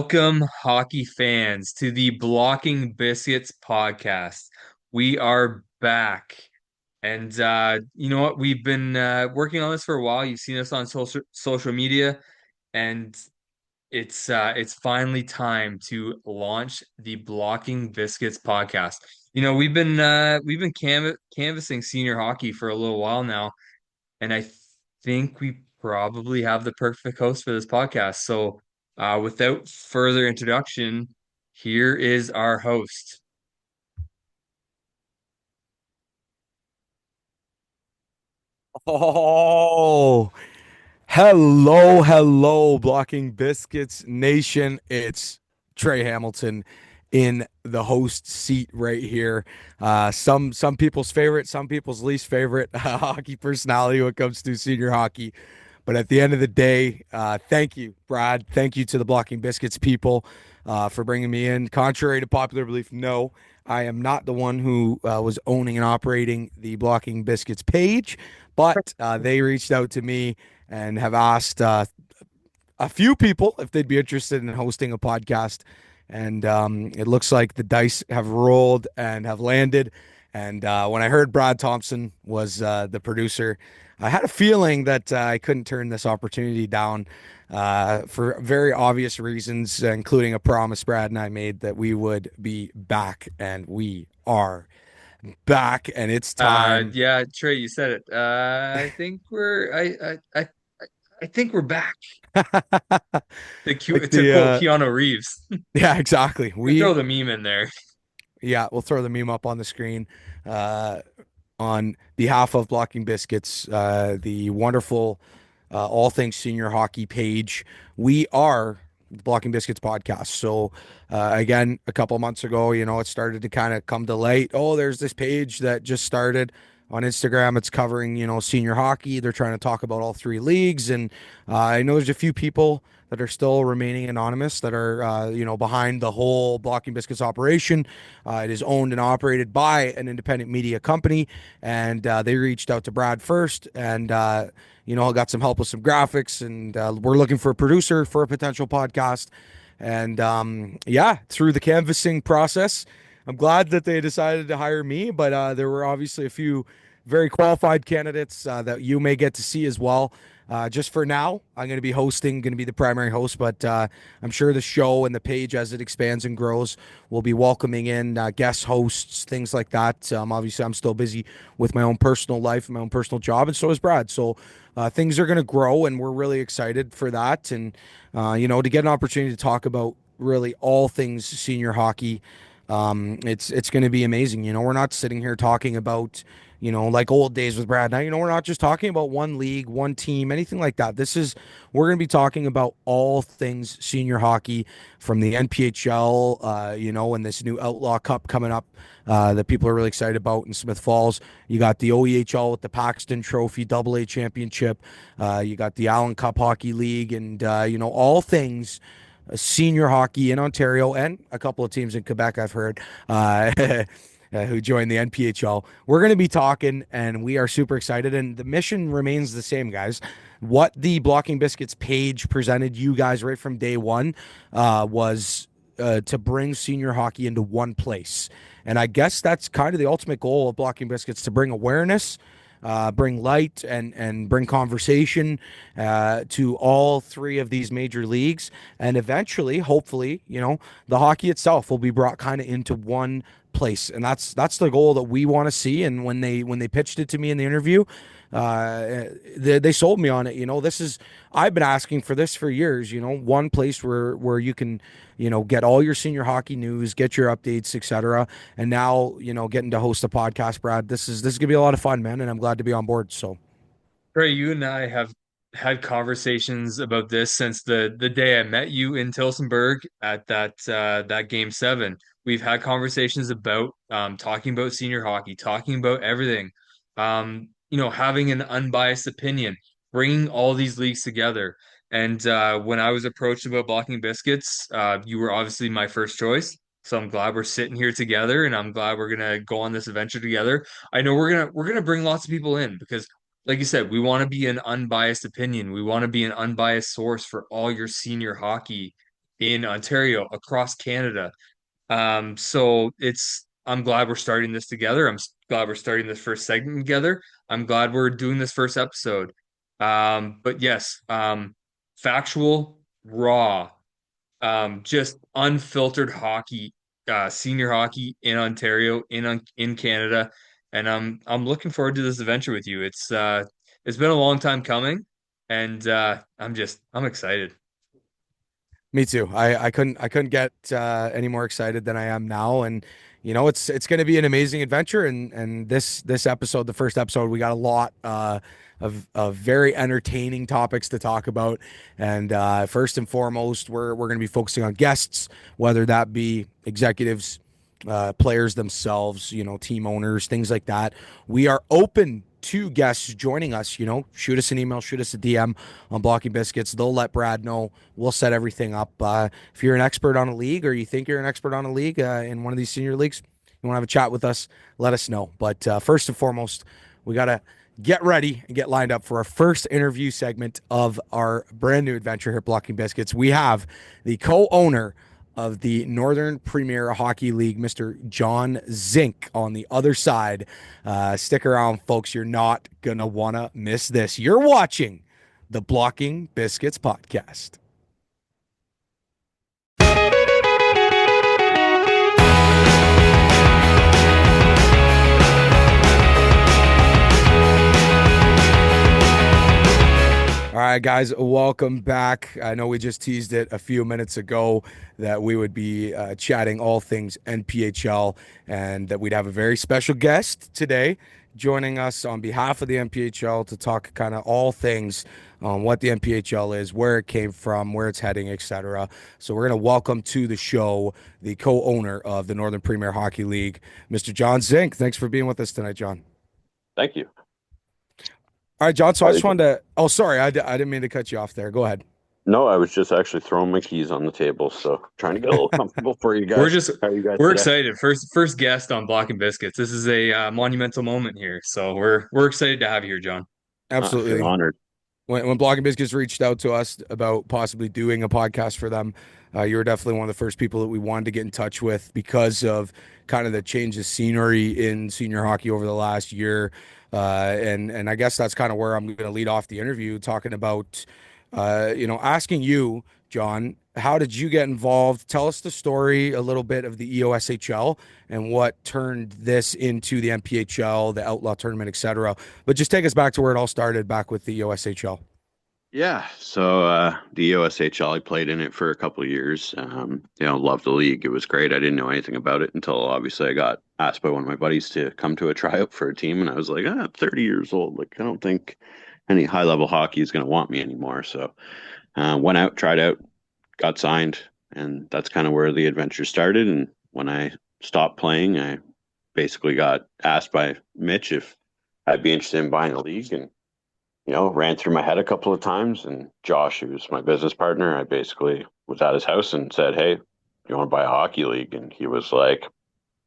Welcome, hockey fans, to the Blocking Biscuits podcast. We are back. And you know what? We've been working on this for a while. You've seen us on social media, and it's finally time to launch the Blocking Biscuits podcast. We've been canvassing senior hockey for a little while now, and I think we probably have the perfect host for this podcast. So, without further introduction, here is our host. Oh, hello, Blocking Biscuits Nation. It's Treh Hamilton in the host seat right here. Some people's favorite, some people's least favorite hockey personality when it comes to senior hockey. But at the end of the day, thank you, Brad. Thank you to the Blocking Biscuits people for bringing me in. Contrary to popular belief, no, I am not the one who was owning and operating the Blocking Biscuits page, but they reached out to me and have asked a few people if they'd be interested in hosting a podcast. And it looks like the dice have rolled and have landed. And when I heard Brad Thompson was the producer, I had a feeling that I couldn't turn this opportunity down for very obvious reasons, including a promise Brad and I made that we would be back. And we are back. And it's time. Yeah, Trey, you said it. I think I think we're back. Like To the quote Keanu Reeves, yeah, exactly. we throw the meme in there. Yeah, we'll throw the meme up on the screen. Uh, on behalf of Blocking Biscuits, the wonderful All Things Senior Hockey page, we are the Blocking Biscuits podcast. So, again, a couple months ago, it started to kind of come to light. Oh, there's this page that just started on Instagram. It's covering, senior hockey. They're trying to talk about all three leagues. And I know there's a few people that are still remaining anonymous that are, behind the whole Blocking Biscuits operation. It is owned and operated by an independent media company, and they reached out to Brad first, and got some help with some graphics, and we're looking for a producer for a potential podcast. And yeah, through the canvassing process, I'm glad that they decided to hire me, but there were obviously a few very qualified candidates that you may get to see as well. Just for now, I'm going to be hosting, going to be the primary host, but I'm sure the show and the page as it expands and grows will be welcoming in guest hosts, things like that. Obviously, I'm still busy with my own personal life, my own personal job, and so is Brad. So things are going to grow, and we're really excited for that. And, to get an opportunity to talk about really all things senior hockey, it's going to be amazing. We're not sitting here talking about like old days with Brad. Now, we're not just talking about one league, one team, anything like that. We're going to be talking about all things senior hockey from the NPHL, and this new Outlaw Cup coming up that people are really excited about in Smith Falls. You got the OEHL with the Paxton Trophy AA Championship. You got the Allen Cup Hockey League, and, all things senior hockey in Ontario and a couple of teams in Quebec, I've heard, who joined the NPHL. We're going to be talking, and we are super excited. And the mission remains the same, guys. What the Blocking Biscuits page presented you guys right from day one was to bring senior hockey into one place. And I guess that's kind of the ultimate goal of Blocking Biscuits, to bring awareness, bring light, and bring conversation to all three of these major leagues. And eventually, hopefully, the hockey itself will be brought kind of into one place. And that's the goal that we want to see. And when they pitched it to me in the interview, they sold me on it. I've been asking for this for years, one place where you can, get all your senior hockey news, get your updates, etc. And now, getting to host a podcast, Brad, this is gonna be a lot of fun, man, and I'm glad to be on board. So Trey, you and I have had conversations about this since the day I met you in Tilsonburg at that game seven. We've had conversations about talking about senior hockey, talking about everything. Having an unbiased opinion, bringing all these leagues together. And when I was approached about Blocking Biscuits, you were obviously my first choice. So I'm glad we're sitting here together, and I'm glad we're gonna go on this adventure together. I know we're gonna bring lots of people in because, like you said, we want to be an unbiased opinion. We want to be an unbiased source for all your senior hockey. in Ontario, across Canada. So I'm glad we're starting this together. Glad we're starting this first segment together. I'm glad we're doing this first episode. But yes, factual, raw, just unfiltered hockey, senior hockey in Ontario, in Canada, and I'm looking forward to this adventure with you. It's been a long time coming, and I'm excited. Me too. I couldn't get any more excited than I am now, and it's going to be an amazing adventure. And this episode, the first episode, we got a lot of very entertaining topics to talk about. And first and foremost, we're going to be focusing on guests, whether that be executives, players themselves, team owners, things like that. We are open to guests joining us. Shoot us an email, shoot us a DM on Blocking Biscuits. They'll let Brad know. We'll set everything up. If you're an expert on a league, or you think you're an expert on a league in one of these senior leagues, you want to have a chat with us, let us know. But first and foremost, we got to get ready and get lined up for our first interview segment of our brand new adventure here at Blocking Biscuits. We have the co-owner of the Northern Premier Hockey League, Mr. John Zinck, on the other side. Stick around, folks. You're not going to want to miss this. You're watching the Blocking Biscuits Podcast. All right, guys, welcome back. I know we just teased it a few minutes ago that we would be chatting all things NPHL, and that we'd have a very special guest today joining us on behalf of the NPHL to talk kind of all things on what the NPHL is, where it came from, where it's heading, etc. So we're going to welcome to the show the co-owner of the Northern Premier Hockey League, Mr. John Zinck. Thanks for being with us tonight, John. Thank you. All right, John. So I just wanted to. Oh, sorry, I didn't mean to cut you off there. Go ahead. No, I was just actually throwing my keys on the table, so trying to get a little comfortable for you We're guys. just How are you guys we're today? excited. First guest on Blocking Biscuits. This is a monumental moment here, so we're excited to have you here, John. I feel Absolutely. honored. When Blocking Biscuits reached out to us about possibly doing a podcast for them, you were definitely one of the first people that we wanted to get in touch with because of kind of the change of scenery in senior hockey over the last year. And I guess that's kind of where I'm going to lead off the interview, talking about, asking you, John, how did you get involved? Tell us the story a little bit of the EOSHL and what turned this into the NPHL, the Outlaw Tournament, etc. But just take us back to where it all started, back with the EOSHL. Yeah, so the OSHL, I played in it for a couple of years. Loved the league. It was great. I didn't know anything about it until obviously I got asked by one of my buddies to come to a tryout for a team, and I was like, I'm 30 years old. Like, I don't think any high-level hockey is going to want me anymore. So went out, tried out, got signed, and that's kind of where the adventure started. And when I stopped playing, I basically got asked by Mitch if I'd be interested in buying a league, and ran through my head a couple of times. And Josh, who's my business partner, I basically was at his house and said, "Hey, you want to buy a hockey league?" And he was like,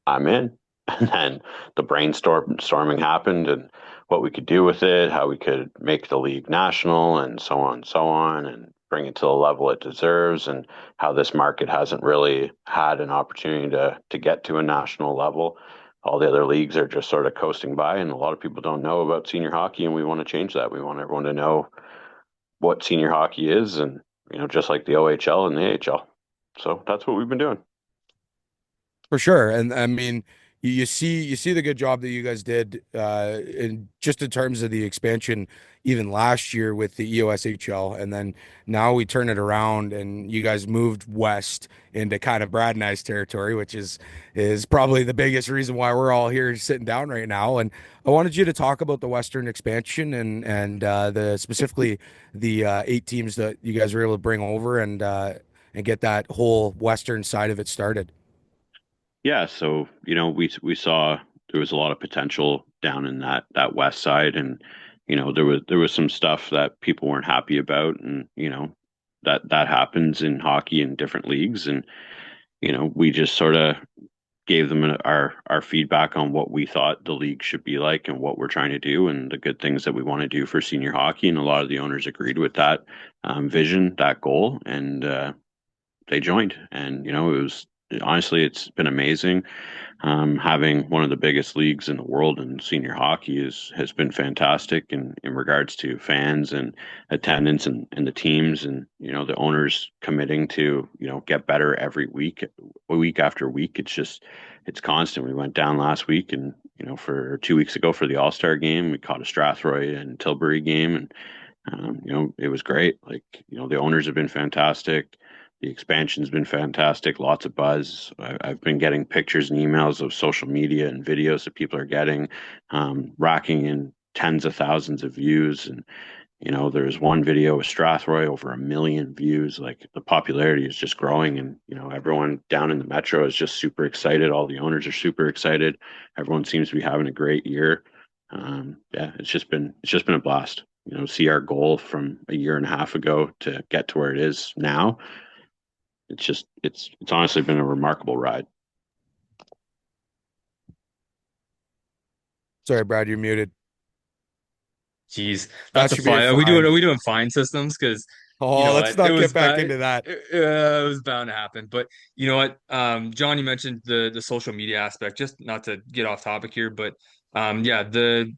"I'm in." And then the brainstorming happened, and what we could do with it, how we could make the league national, and so on, and bring it to the level it deserves, and how this market hasn't really had an opportunity to get to a national level. All the other leagues are just sort of coasting by, and a lot of people don't know about senior hockey, and we want to change that. We want everyone to know what senior hockey is, and just like the OHL and the AHL. So that's what we've been doing. For sure. And I mean, you see the good job that you guys did in terms of the expansion even last year with the EOSHL, and then now we turn it around and you guys moved west into kind of Brad and I's territory, which is probably the biggest reason why we're all here sitting down right now. And I wanted you to talk about the western expansion and the specifically the 8 teams that you guys were able to bring over and get that whole western side of it started. Yeah, so we saw there was a lot of potential down in that west side, and there was some stuff that people weren't happy about, and that happens in hockey in different leagues, and we just sort of gave them our feedback on what we thought the league should be like and what we're trying to do and the good things that we want to do for senior hockey, and a lot of the owners agreed with that vision, that goal, and they joined, and it was honestly, it's been amazing. Having one of the biggest leagues in the world in senior hockey has been fantastic in regards to fans and attendance and the teams, and the owners committing to get better every week after week. It's constant. We went down last week, and for 2 weeks ago for the All-Star game, we caught a Strathroy and Tilbury game, and it was great. Like, the owners have been fantastic. The expansion's been fantastic. Lots of buzz. I've been getting pictures and emails of social media and videos that people are getting, racking in tens of thousands of views. And, there's one video with Strathroy, over 1 million views. Like, the popularity is just growing. And, everyone down in the metro is just super excited. All the owners are super excited. Everyone seems to be having a great year. Yeah, it's just been a blast. See our goal from a year and a half ago to get to where it is now. It's honestly been a remarkable ride. Sorry, Brad, you're muted. Jeez, That that's a should be fine. fine. Are we doing fine systems? Because you Oh, know let's what, it not was get back bad. into that. It was bound to happen. But you know what, John, you mentioned the social media aspect. Just not to get off topic here, but yeah, the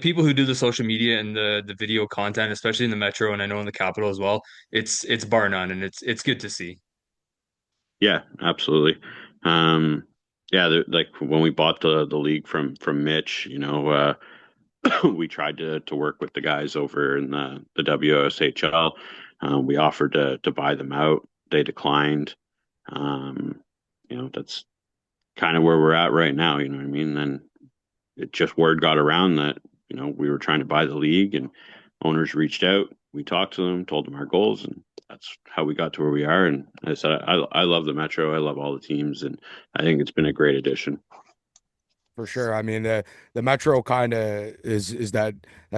people who do the social media and the video content, especially in the metro, and I know in the capital as well, it's bar none, and it's good to see. Yeah, absolutely. Yeah, like when we bought the league from Mitch, we tried to work with the guys over in the WSHL. We offered to buy them out. They declined. Um, that's kind of where we're at right now. You know what I mean? Then it just word got around that we were trying to buy the league, and owners reached out. We talked to them, told them our goals, and that's how we got to where we are. And I said, I love the Metro. I love all the teams, and I think it's been a great addition. For sure. I mean, the Metro kind of is that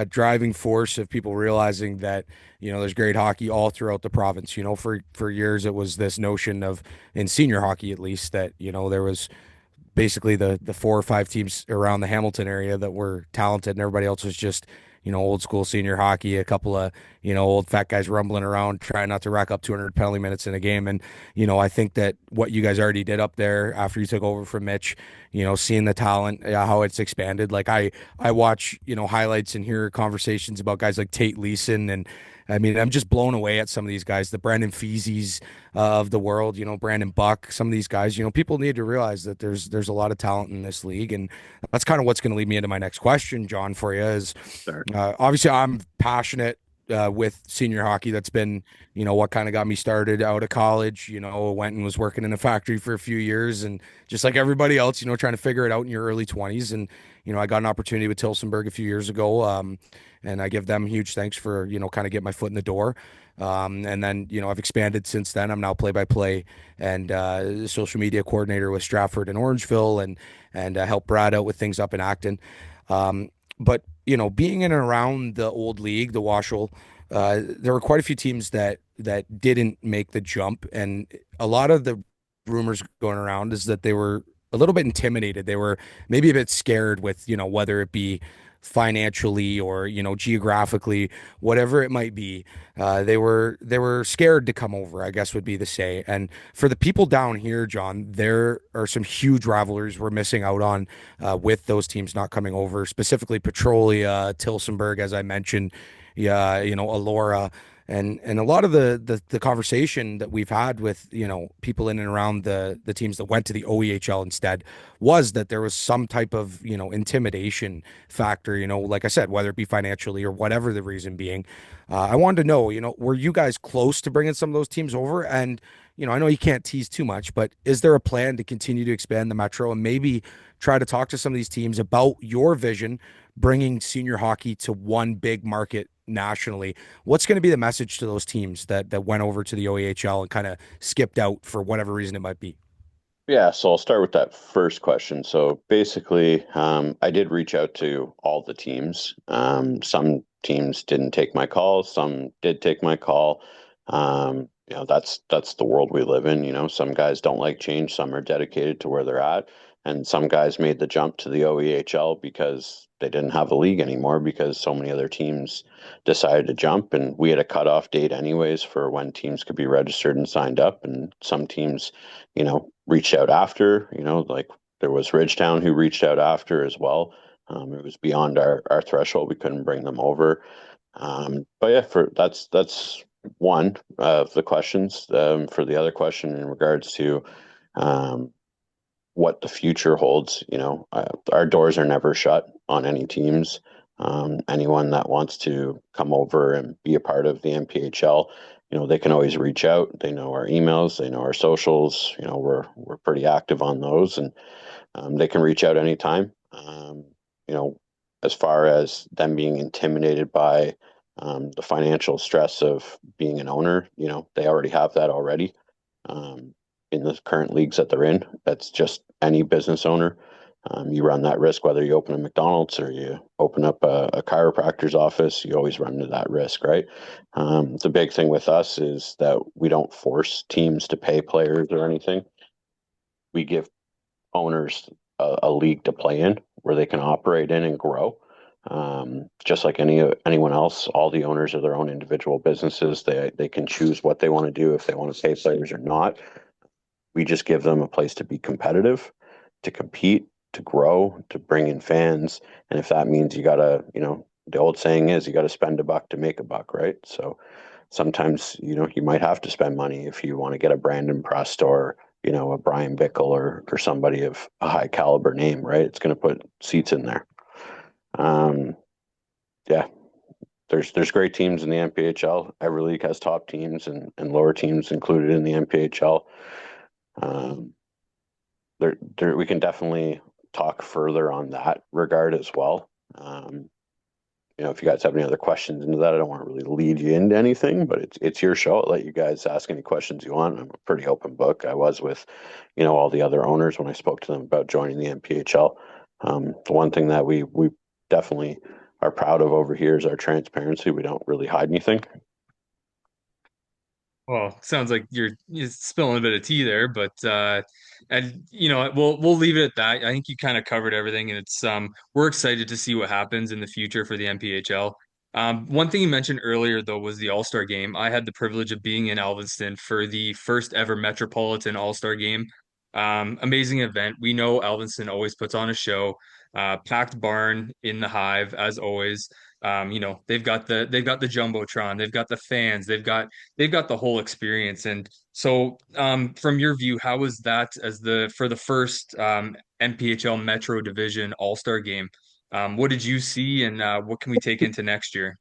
driving force of people realizing that, there's great hockey all throughout the province. For years it was this notion of, in senior hockey at least, that, there was basically the 4 or 5 teams around the Hamilton area that were talented, and everybody else was just, old school senior hockey, a couple of, old fat guys rumbling around trying not to rack up 200 penalty minutes in a game. And, I think that what you guys already did up there after you took over from Mitch, seeing the talent, how it's expanded. Like, I watch, highlights and hear conversations about guys like Tate Leeson, and I mean, I'm just blown away at some of these guys, the Brandon Feezies of the world, Brandon Buck, some of these guys. People need to realize that there's a lot of talent in this league, and that's kind of what's going to lead me into my next question, John, for you. Is Sure. obviously I'm passionate with senior hockey. That's been, what kind of got me started out of college. Went and was working in a factory for a few years, and just like everybody else, trying to figure it out in your early 20s. And I got an opportunity with Tilsonburg a few years ago, and I give them huge thanks for kind of get my foot in the door. And then I've expanded since then. I'm now play-by-play and social media coordinator with Stratford and Orangeville, and help Brad out with things up in Acton. But being in and around the old league, the Washel, there were quite a few teams that didn't make the jump, and a lot of the rumors going around is that they were a little bit intimidated. They were maybe a bit scared with whether it be financially or geographically, whatever it might be. They were scared to come over, I guess would be the say. And for the people down here, John, there are some huge rivalries we're missing out on with those teams not coming over, specifically Petrolia, Tilsonburg, as I mentioned, yeah, Alora. And a lot of the conversation that we've had with people in and around the teams that went to the OEHL instead was that there was some type of intimidation factor, like I said, whether it be financially or whatever the reason being. I wanted to know, were you guys close to bringing some of those teams over? And I know you can't tease too much, but is there a plan to continue to expand the Metro and maybe try to talk to some of these teams about your vision, bringing senior hockey to one big market nationally? What's going to be the message to those teams that went over to the OEHL and kind of skipped out for whatever reason it might be? Yeah, so I'll start with that first question. So basically, I did reach out to all the teams. Some teams didn't take my call, some did take my call. That's the world we live in. Some guys don't like change, some are dedicated to where they're at. And some guys made the jump to the OEHL because they didn't have a league anymore because so many other teams decided to jump. And we had a cutoff date anyways for when teams could be registered and signed up. And some teams, reached out after, like there was Ridgetown who reached out after as well. It was beyond our threshold. We couldn't bring them over. But yeah, that's one of the questions. For the other question in regards to um, what the future holds, our doors are never shut on any teams. Anyone that wants to come over and be a part of the NPHL, they can always reach out. They know our emails, they know our socials. We're pretty active on those, and they can reach out anytime. You know, as far as them being intimidated by the financial stress of being an owner, they already have that already um, in the current leagues that they're in. That's just any business owner. You run that risk whether you open a McDonald's or you open up a chiropractor's office. You always run into that risk, right? The big thing with us is that we don't force teams to pay players or anything. We give owners a league to play in where they can operate in and grow. Just like anyone else, all the owners of their own individual businesses, they can choose what they want to do if they want to pay players or not. We just give them a place to be competitive, to compete, to grow, to bring in fans. And if that means you gotta, the old saying is you gotta spend a buck to make a buck, right? So sometimes, you might have to spend money if you want to get a Brandon Prust or, a Brian Bickle or somebody of a high caliber name, right? It's going to put seats in there. Yeah, there's great teams in the NPHL. Every league has top teams and lower teams included in the NPHL. We can definitely talk further on that regard as well. If you guys have any other questions into that, I don't want to really lead you into anything, but it's your show. I'll let you guys ask any questions you want. I'm a pretty open book. I was with, all the other owners when I spoke to them about joining the NPHL. The one thing that we definitely are proud of over here is our transparency. We don't really hide anything. Well, sounds like you're spilling a bit of tea there, but and we'll leave it at that. I think you kind of covered everything, and it's we're excited to see what happens in the future for the NPHL. One thing you mentioned earlier though was the All-Star game. I had the privilege of being in Alvinston for the first ever Metropolitan All-Star game. Amazing event. We know Alvinston always puts on a show. Packed barn in the Hive as always. They've got the jumbotron, they've got the fans, they've got the whole experience. And so, from your view, how was that as for the first NPHL Metro Division All-Star game? What did you see, and what can we take into next year?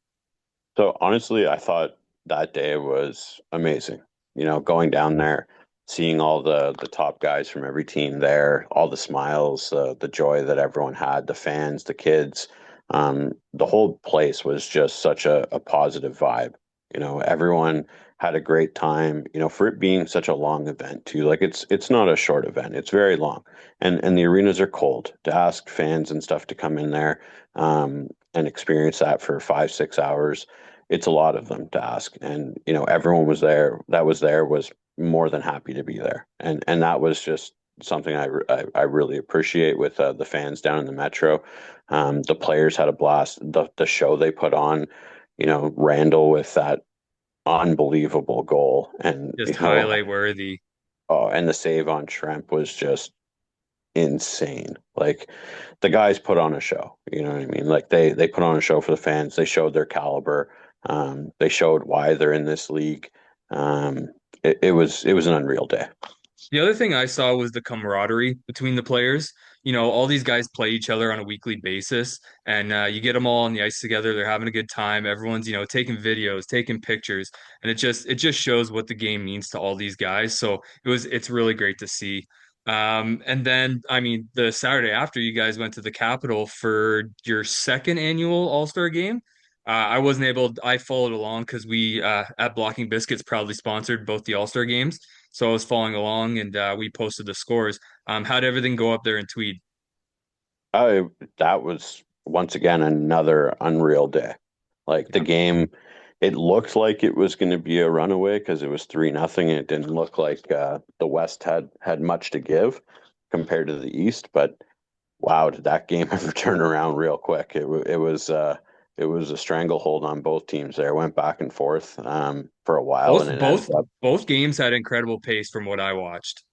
So honestly, I thought that day was amazing. Going down there, seeing all the top guys from every team there, all the smiles, the joy that everyone had, the fans, the kids, the whole place was just such a positive vibe. Everyone had a great time. For it being such a long event too, like it's not a short event; it's very long, and the arenas are cold. To ask fans and stuff to come in there and experience that for 5-6 hours, it's a lot of them to ask. And everyone was there that was there was more than happy to be there, and that was just something I really appreciate with the fans down in the metro. The players had a blast. The show they put on, Randall with that unbelievable goal, and Just highlight worthy. oh, and the save on Shrimp was just insane. Like the guys put on a show. You know what I mean? Like they put on a show for the fans. They showed their caliber. They showed why they're in this league. It was an unreal day. The other thing I saw was the camaraderie between the players. All these guys play each other on a weekly basis, and you get them all on the ice together. They're having a good time. Everyone's, taking videos, taking pictures, and it just shows what the game means to all these guys. So it's really great to see. And then, I mean, the Saturday after you guys went to the Capitol for your second annual All-Star game. I followed along because we at Blocking Biscuits proudly sponsored both the All-Star games. So I was following along, and we posted the scores. How'd everything go up there in Tweed? I That was once again another unreal day. Like the Yeah. game, it looked like it was going to be a runaway because it was 3-0. It didn't look like the West had much to give. compared to the East, but wow, did that game ever turn around real quick? It was a stranglehold on both teams there. It went back and forth for a while, and Both it ended both up. both games had incredible pace from what I watched.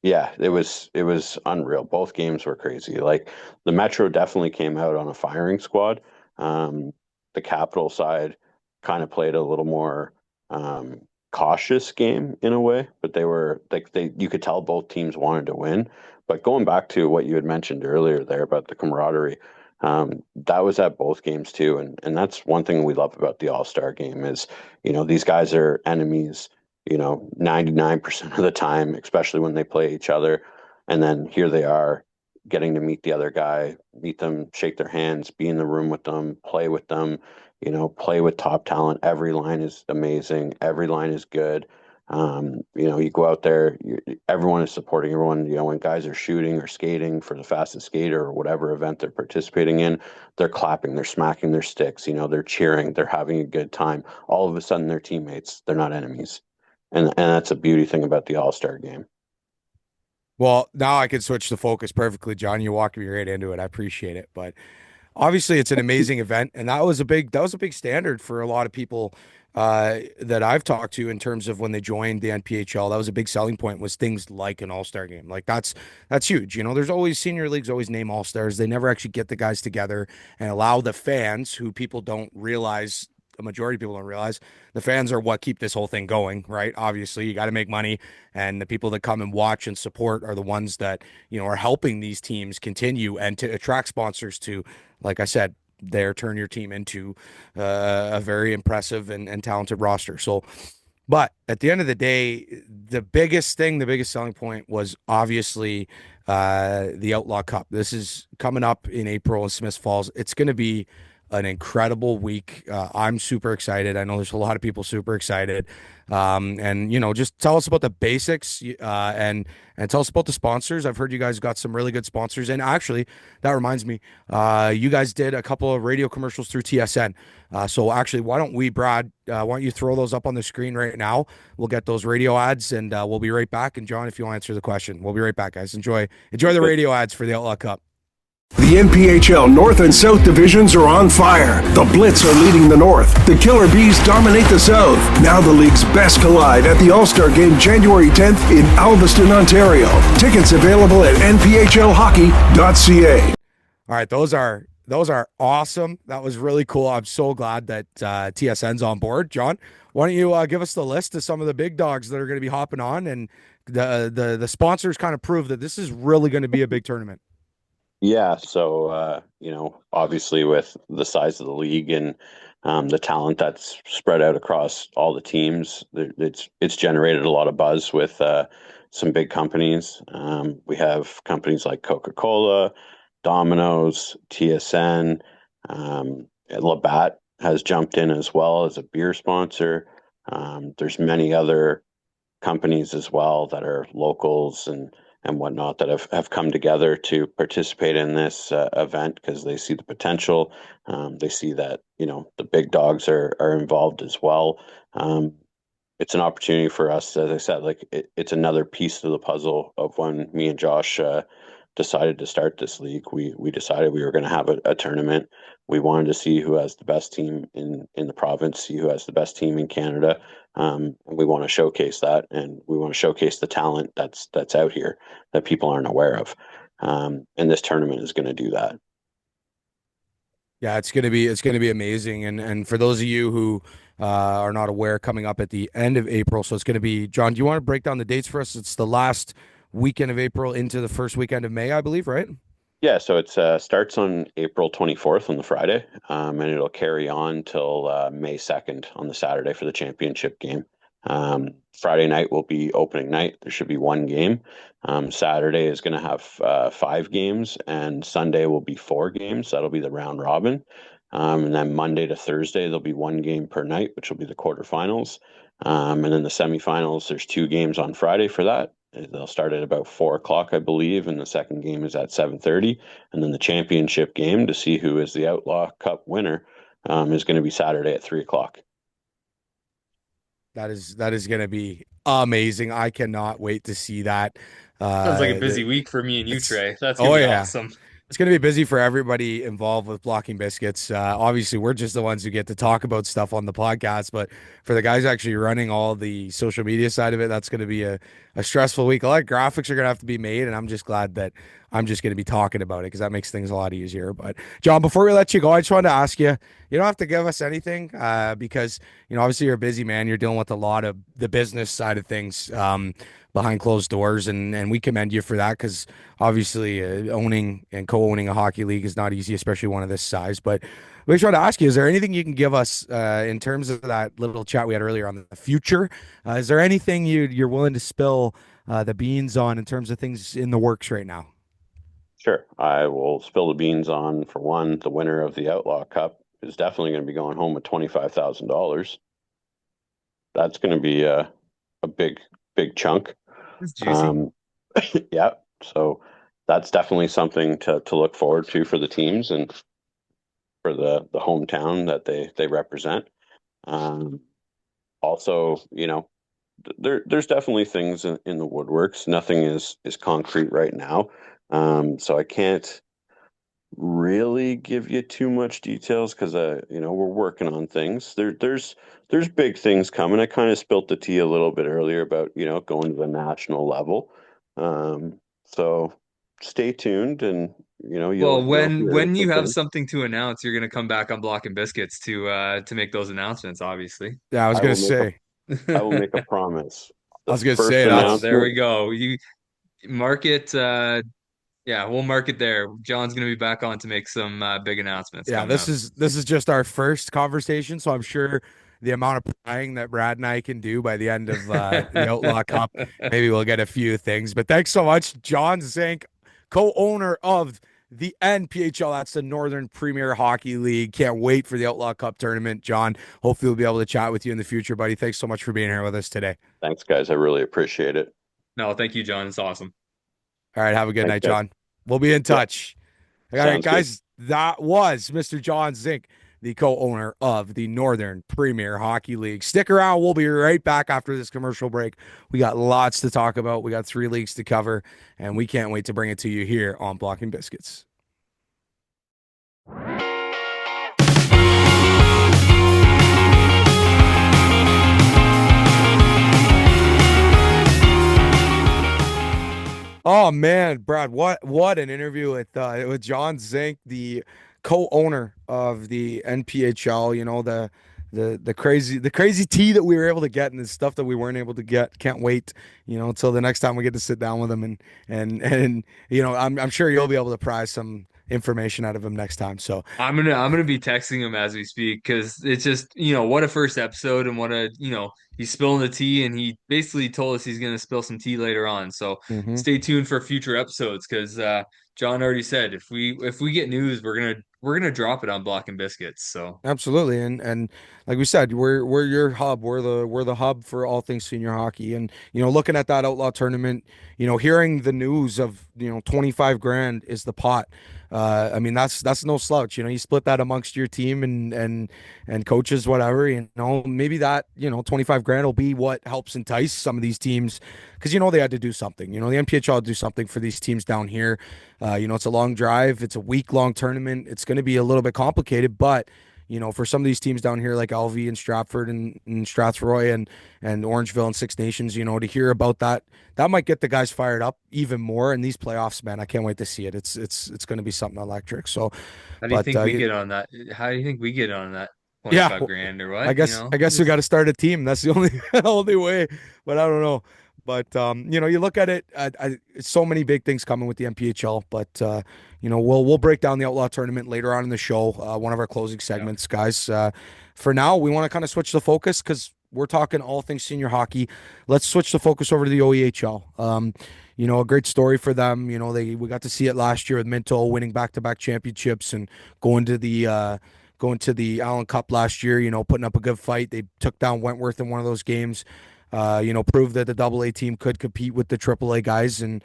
Yeah, it was unreal. Both games were crazy. Like the Metro definitely came out on a firing squad. Um, the Capital side kind of played a little more cautious game in a way, but they were like they you could tell both teams wanted to win. But going back to what you had mentioned earlier there about the camaraderie, that was at both games too, and that's one thing we love about the All-Star game is, these guys are enemies 99% of the time, especially when they play each other. And then here they are getting to meet the other guy, meet them, shake their hands, be in the room with them, play with top talent. Every line is amazing. Every line is good. You go out there, everyone is supporting everyone. When guys are shooting or skating for the fastest skater or whatever event they're participating in, they're clapping, they're smacking their sticks, they're cheering, they're having a good time. All of a sudden, they're teammates. They're not enemies. And that's a beauty thing about the All-Star game. Well, now I can switch the focus perfectly, John. You walked me right into it. I appreciate it. But obviously, it's an amazing event, and that was a big standard for a lot of people that I've talked to in terms of when they joined the NPHL. That was a big selling point, was things like an All-Star game. Like that's huge. There's always senior leagues always name All-Stars. They never actually get the guys together and allow the fans, who people don't realize. A majority of people don't realize the fans are what keep this whole thing going, right? Obviously, you got to make money, and the people that come and watch and support are the ones that are helping these teams continue and to attract sponsors to, like I said, there turn your team into a very impressive and talented roster. So, but at the end of the day, the biggest selling point was obviously the Outlaw Cup. This is coming up in April in Smiths Falls. It's going to be an incredible week. I'm super excited. I know there's a lot of people super excited. And just tell us about the basics, and tell us about the sponsors. I've heard you guys got some really good sponsors, and actually, that reminds me, you guys did a couple of radio commercials through TSN. So actually, why don't we, Brad? Why don't you throw those up on the screen right now? We'll get those radio ads, and we'll be right back. And John, if you want to answer the question, we'll be right back, guys. Enjoy the radio ads for the Outlaw Cup. The NPHL North and South divisions are on fire. The Blitz are leading the North. The Killer Bees dominate the South. Now the league's best collide at the All-Star Game January 10th in Alveston, Ontario. Tickets available at nphlhockey.ca. All right, those are awesome. That was really cool. I'm so glad that TSN's on board. John, why don't you give us the list of some of the big dogs that are going to be hopping on, and the sponsors kind of prove that this is really going to be a big tournament. Yeah, so obviously with the size of the league and the talent that's spread out across all the teams, it's generated a lot of buzz with some big companies. We have companies like Coca-Cola, Domino's, TSN, Labatt has jumped in as well as a beer sponsor. There's many other companies as well that are locals and whatnot that have come together to participate in this event because they see the potential. They see that the big dogs are involved as well. It's an opportunity for us, as I said, like it's another piece to the puzzle of when me and Josh decided to start this league. We decided we were going to have a tournament. We wanted to see who has the best team in the province, see who has the best team in Canada. And we want to showcase that, and we want to showcase the talent that's out here that people aren't aware of. And this tournament is going to do that. Yeah, it's gonna be amazing. And for those of you who are not aware, coming up at the end of April, so it's gonna be, John, do you want to break down the dates for us? It's the last weekend of April into the first weekend of May, I believe, right? Yeah, so it starts on April 24th on the Friday, and it'll carry on till May 2nd on the Saturday for the championship game. Friday night will be opening night. There should be one game. Saturday is going to have 5 games, and Sunday will be 4 games. That'll be the round robin. And then Monday to Thursday, there'll be one game per night, which will be the quarterfinals. And then the semifinals, there's 2 games on Friday for that. They'll start at about 4 o'clock, I believe, and the second game is at 7:30. And then the championship game to see who is the Outlaw Cup winner is going to be Saturday at 3 o'clock. That is going to be amazing. I cannot wait to see that. Sounds like a busy The, week for me and you, it's Trey. That's gonna oh be yeah, awesome. it's going to be busy for everybody involved with Blocking Biscuits. Obviously, we're just the ones who get to talk about stuff on the podcast, but for the guys actually running all the social media side of it, that's going to be a stressful week. A lot of graphics are going to have to be made, and I'm just glad that I'm just going to be talking about it because that makes things a lot easier. But John, before we let you go, I just wanted to ask you, you don't have to give us anything because, obviously you're a busy man. You're dealing with a lot of the business side of things. Behind closed doors, and we commend you for that because obviously owning and co-owning a hockey league is not easy, especially one of this size. But we just wanted to ask you, is there anything you can give us in terms of that little chat we had earlier on the future? Is there anything you're willing to spill the beans on in terms of things in the works right now? Sure. I will spill the beans on, for one, the winner of the Outlaw Cup is definitely going to be going home with $25,000. That's going to be a big chunk. It's juicy. Yeah. So that's definitely something to look forward to for the teams and for the hometown that they represent. Also, there's definitely things in the woodworks. Nothing is concrete right now. So I can't really give you too much details because we're working on things. There's big things coming. I kind of spilt the tea a little bit earlier about going to the national level. So stay tuned, and Well, you'll hear when some you have things. something to announce, you're gonna come back on Blocking Biscuits to make those announcements, obviously. Yeah, I was I gonna will make a say, I will make a promise. I The was gonna first say Oh, that's there we announcement. go. You mark it. Yeah, we'll mark it there. John's gonna be back on to make some big announcements yeah, coming up. this is just our first conversation, so I'm sure the amount of prying that Brad and I can do by the end of the Outlaw Cup, maybe we'll get a few things. But thanks so much, John Zinck, co-owner of the NPHL. That's the Northern Premier Hockey League. Can't wait for the Outlaw Cup tournament, John. Hopefully, we'll be able to chat with you in the future, buddy. Thanks so much for being here with us today. Thanks, guys. I really appreciate it. No, thank you, John. It's awesome. All right, have a good Thanks, night, guys. John. We'll be in Yeah, touch. All right, sounds good. guys, that was Mr. John Zinck, the co-owner of the Northern Premier Hockey League. Stick around. We'll be right back after this commercial break. We got lots to talk about. We got 3 leagues to cover, and we can't wait to bring it to you here on Blocking Biscuits. Oh man, Brad, what an interview with John Zinck, the co-owner of the NPHL. The crazy tea that we were able to get and the stuff that we weren't able to get. Can't wait, until the next time we get to sit down with him and I'm sure you'll be able to pry some information out of him next time. So I'm gonna be texting him as we speak because it's just what a first episode and what a he's spilling the tea and he basically told us he's gonna spill some tea later on. So mhm. stay tuned for future episodes because John already said if we get news we're gonna drop it on Blocking Biscuits. So Absolutely, and like we said, we're your hub. We're the hub for all things senior hockey. And looking at that outlaw tournament, hearing the news of 25 grand is the pot. I mean that's no slouch. You split that amongst your team and coaches, whatever. Maybe that 25 grand will be what helps entice some of these teams because they had to do something. The NPHL had to do something for these teams down here. It's a long drive. It's a week-long tournament. It's going to be a little bit complicated, but for some of these teams down here like Elmvale and Stratford and Strathroy and Orangeville and Six Nations, to hear about that might get the guys fired up even more in these playoffs, man. I can't wait to see it. It's going to be something electric. So, how do you but think we get on that? How do you think we get on that yeah, 25 grand or I what? guess we got to start a team. That's the only only way. But I don't know. But you look at it. So many big things coming with the NPHL. But we'll break down the Outlaw tournament later on in the show. One of our closing Yeah. segments, guys. For now, we want to kind of switch the focus because we're talking all things senior hockey. Let's switch the focus over to the OEHL. A great story for them. We got to see it last year with Minto winning back-to-back championships and going to the Allen Cup last year, putting up a good fight. They took down Wentworth in one of those games, proved that the AA team could compete with the AAA guys. And,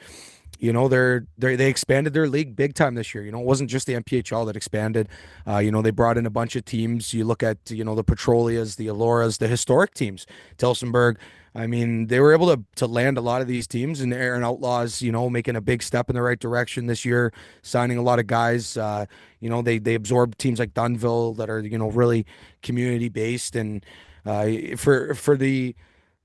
they expanded their league big time this year. It wasn't just the NPHL that expanded. They brought in a bunch of teams. You look at, the Petrolias, the Aloras, the historic teams, Tillsonburg, I mean, they were able to land a lot of these teams, and Aaron Outlaws, making a big step in the right direction this year, signing a lot of guys. They absorbed teams like Dunville that are really community based, and for the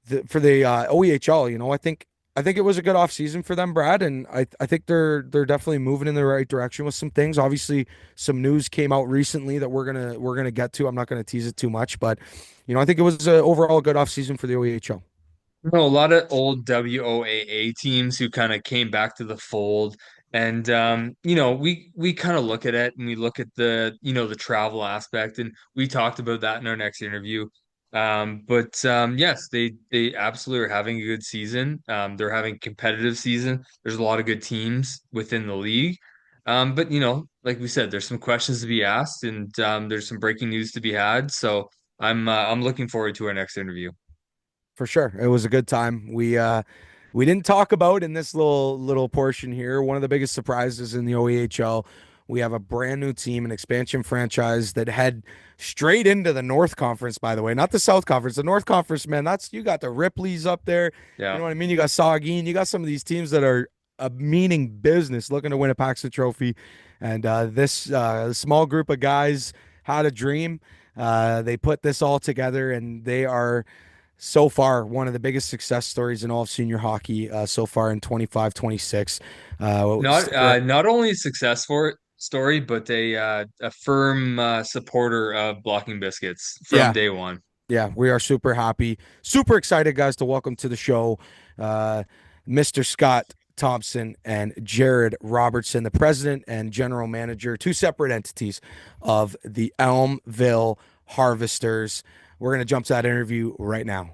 OEHL, I think it was a good off season for them, Brad, and I think they're definitely moving in the right direction with some things. Obviously, some news came out recently that we're gonna get to. I'm not gonna tease it too much, but I think it was overall a good off season for the OEHL. A lot of old WOAA teams who kind of came back to the fold. And we kind of look at it and we look at the travel aspect, and we talked about that in our next interview. But yes, they absolutely are having a good season. They're having a competitive season. There's a lot of good teams within the league. But like we said, there's some questions to be asked, and there's some breaking news to be had. So I'm looking forward to our next interview. For sure. It was a good time. We didn't talk about in this little portion here one of the biggest surprises in the OEHL. We have a brand new team, an expansion franchise that head straight into the North Conference, by the way, not the South Conference. The North Conference, man, you got the Ripleys up there. You Yeah. know what I mean? You got Saugeen, you got some of these teams that are meaning business looking to win a Paxton Trophy. And this small group of guys had a dream. They put this all together, and they are so far one of the biggest success stories in all of senior hockey so far in 25-26. Not only a story, but a firm supporter of Blocking Biscuits from Yeah, day one. yeah, we are super happy, super excited, guys, to welcome to the show uh, Mr. Scott Thompson and Jared Robertson, the president and general manager, two separate entities of the Elmvale Harvesters. We're going to jump to that interview right now.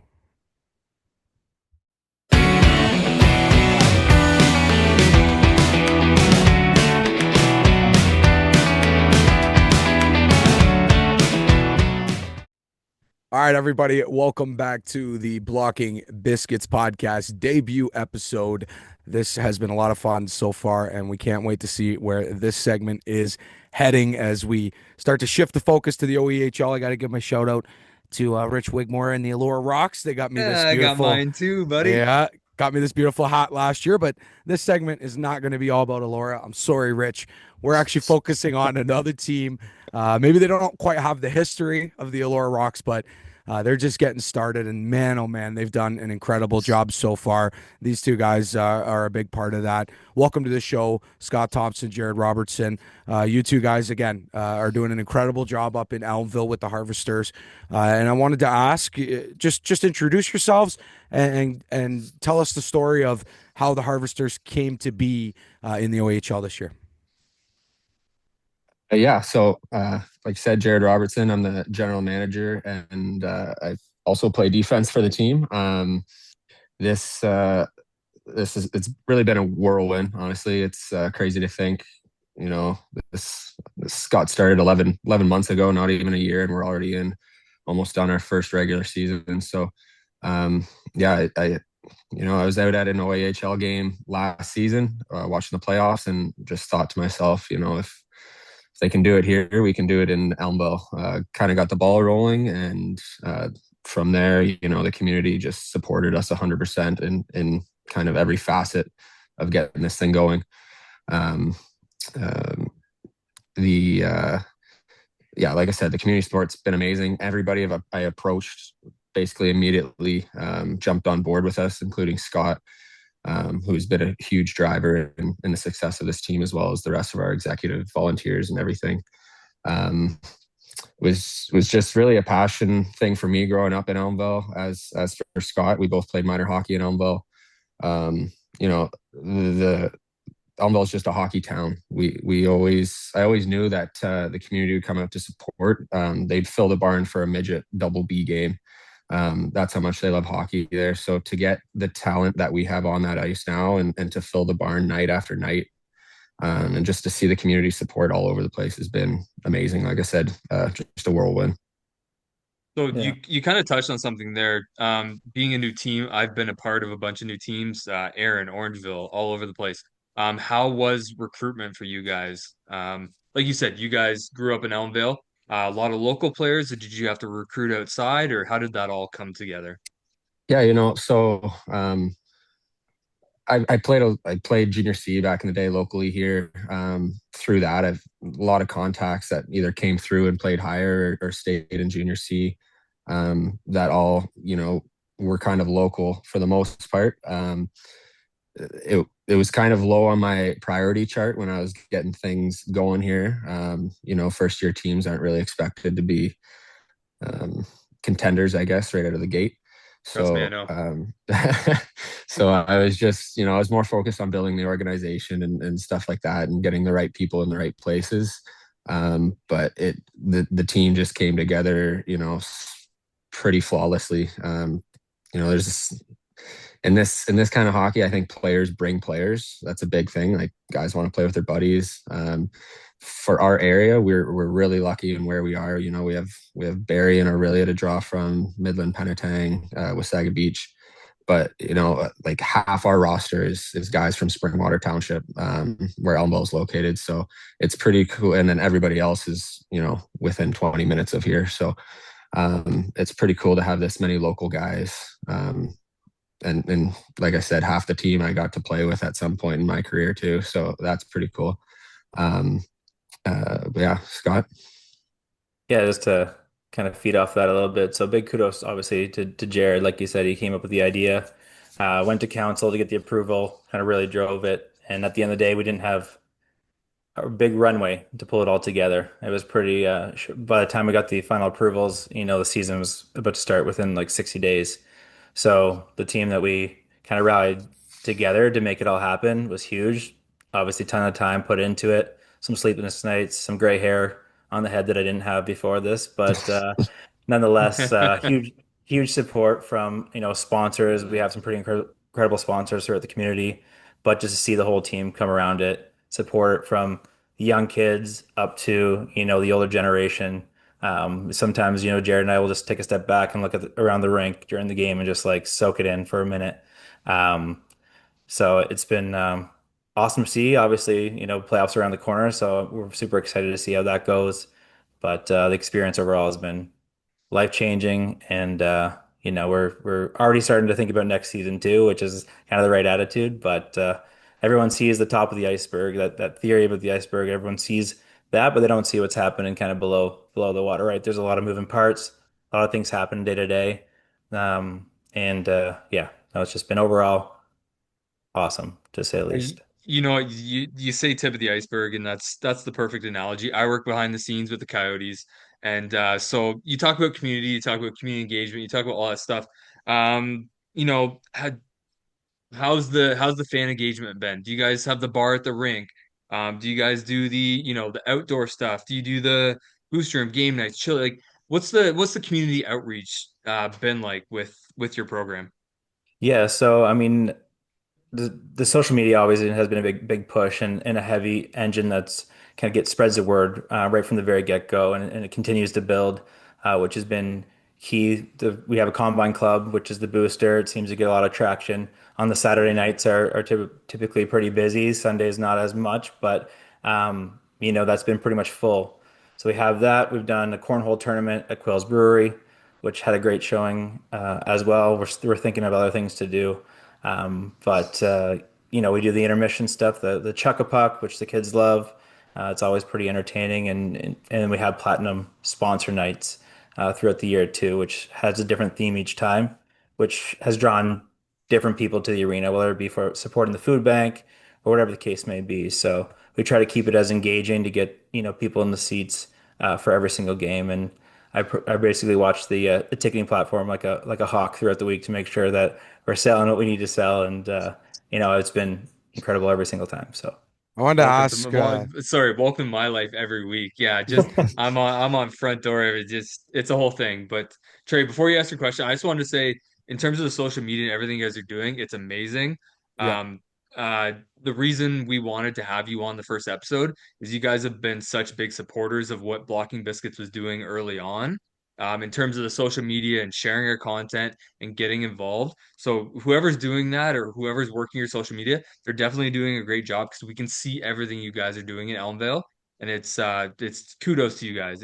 All right, everybody, welcome back to the Blocking Biscuits Podcast debut episode. This has been a lot of fun so far, and we can't wait to see where this segment is heading as we start to shift the focus to the OEHL. I got to give my shout out to Rich Wigmore and the Allure Rocks. They got me this Yeah, I got beautiful, mine too, buddy. yeah, got me this beautiful hat last year. But this segment is not going to be all about Allure. I'm sorry, Rich. We're actually focusing on another team. Maybe they don't quite have the history of the Allure Rocks, but they're just getting started, and man, oh man, they've done an incredible job so far. These two guys are a big part of that. Welcome to the show, Scott Thompson, Jared Robertson. You two guys, again, are doing an incredible job up in Elmvale with the Harvesters. And I wanted to ask, just introduce yourselves and tell us the story of how the Harvesters came to be in the OHL this year. Yeah, so like I said, Jared Robertson, I'm the general manager, and I also play defense for the team. It's really been a whirlwind, honestly. It's crazy to think, this got started 11 months ago, not even a year, and we're already almost on our first regular season. So yeah, I was out at an OAHL game last season, watching the playoffs, and just thought to myself, if they can do it here, we can do it in Elmvale. Kind of got the ball rolling, and from there, the community just supported us 100% in kind of every facet of getting this thing going. Like I said, the community support's been amazing. Everybody I approached basically immediately jumped on board with us, including Scott, who's been a huge driver in the success of this team, as well as the rest of our executive volunteers and everything. Was just really a passion thing for me growing up in Elmvale. As for Scott, we both played minor hockey in Elmvale. The Elmvale is just a hockey town. I always knew that the community would come out to support. They'd fill the barn for a midget double B game. That's how much they love hockey there. So to get the talent that we have on that ice now, and to fill the barn night after night, and just to see the community support all over the place has been amazing. Like I said, just a whirlwind. So Yeah. you kind of touched on something there. Being a new team, I've been a part of a bunch of new teams, Aaron, Orangeville, all over the place. How was recruitment for you guys? Like you said, you guys grew up in Elmvale. A lot of local players. Did you have to recruit outside, or how did that all come together? Yeah, so I played junior C back in the day locally here. Through that, I've a lot of contacts that either came through and played higher or stayed in junior C. That all were kind of local for the most part. It was kind of low on my priority chart when I was getting things going here. First year teams aren't really expected to be um, contenders, I guess, right out of the gate. Trust me, I So, know. so I was just, I was more focused on building the organization and stuff like that, and getting the right people in the right places. But the team just came together, pretty flawlessly. There's in this kind of hockey, I think players bring players. That's a big thing. Like, guys want to play with their buddies. For our area, we're really lucky in where we are. We have Barrie and Aurelia to draw from, Midland, Penetang, Wasaga Beach, but like half our roster is guys from Springwater Township, where Elmvale is located. So it's pretty cool. And then everybody else is within 20 minutes of here. So it's pretty cool to have this many local guys. And like I said, half the team I got to play with at some point in my career too. So that's pretty cool. Um, yeah, Scott. Yeah, just to kind of feed off that a little bit. So big kudos, obviously, to Jared. Like you said, he came up with the idea, went to council to get the approval, kind of really drove it. And at the end of the day, we didn't have a big runway to pull it all together. It was pretty, by the time we got the final approvals, the season was about to start within like 60 days. So the team that we kind of rallied together to make it all happen was huge. Obviously, ton of time put into it, some sleepless nights, some gray hair on the head that I didn't have before this, but nonetheless, huge support from sponsors. We have some pretty incredible sponsors throughout the community, but just to see the whole team come around it, support it from the young kids up to the older generation. Sometimes, Jared and I will just take a step back and look around the rink during the game and just like soak it in for a minute. Um, so it's been awesome to see. Obviously, playoffs around the corner, so we're super excited to see how that goes. But the experience overall has been life changing, and we're already starting to think about next season too, which is kind of the right attitude. But everyone sees the top of the iceberg, that theory about the iceberg. Everyone sees that, but they don't see what's happening kind of below the water, right? There's a lot of moving parts, a lot of things happen day to day, and yeah, no, it's just been overall awesome to say the Y- least. you say tip of the iceberg, and that's the perfect analogy. I work behind the scenes with the Coyotes, and so you talk about community, you talk about community engagement, you talk about all that stuff. How's the fan engagement been? Do you guys have the bar at the rink? Do you guys do the outdoor stuff? Do you do the booster room game nights, chill? Like, what's the community outreach been like with your program? Yeah, so I mean, the social media always has been a big push and a heavy engine that's kind of spreads the word right from the very get-go, and it continues to build, which has been key. We have a combine club, which is the booster. It seems to get a lot of traction. On the Saturday nights are typically pretty busy. Sundays not as much, but that's been pretty much full. So we have that. We've done a cornhole tournament at Quail's Brewery, which had a great showing as well. We're thinking of other things to do. But we do the intermission stuff, the chuck a puck, which the kids love. It's always pretty entertaining, and we have platinum sponsor nights throughout the year too, which has a different theme each time, which has drawn different people to the arena, whether it be for supporting the food bank or whatever the case may be. So we try to keep it as engaging to get people in the seats for every single game, and I basically watch the ticketing platform like a hawk throughout the week to make sure that we're selling what we need to sell, and it's been incredible every single time. So I wanted to Welcome to ask, sorry, welcome to my life every week. Yeah, just I'm on front door. It's a whole thing. But Trey, before you ask your question, I just wanted to say, in terms of the social media and everything you guys are doing, it's amazing. yeah, Um, the reason we wanted to have you on the first episode is you guys have been such big supporters of what Blocking Biscuits was doing early on, in terms of the social media and sharing our content and getting involved. So whoever's doing that or whoever's working your social media, they're definitely doing a great job because we can see everything you guys are doing in Elmvale. and it's kudos to you guys.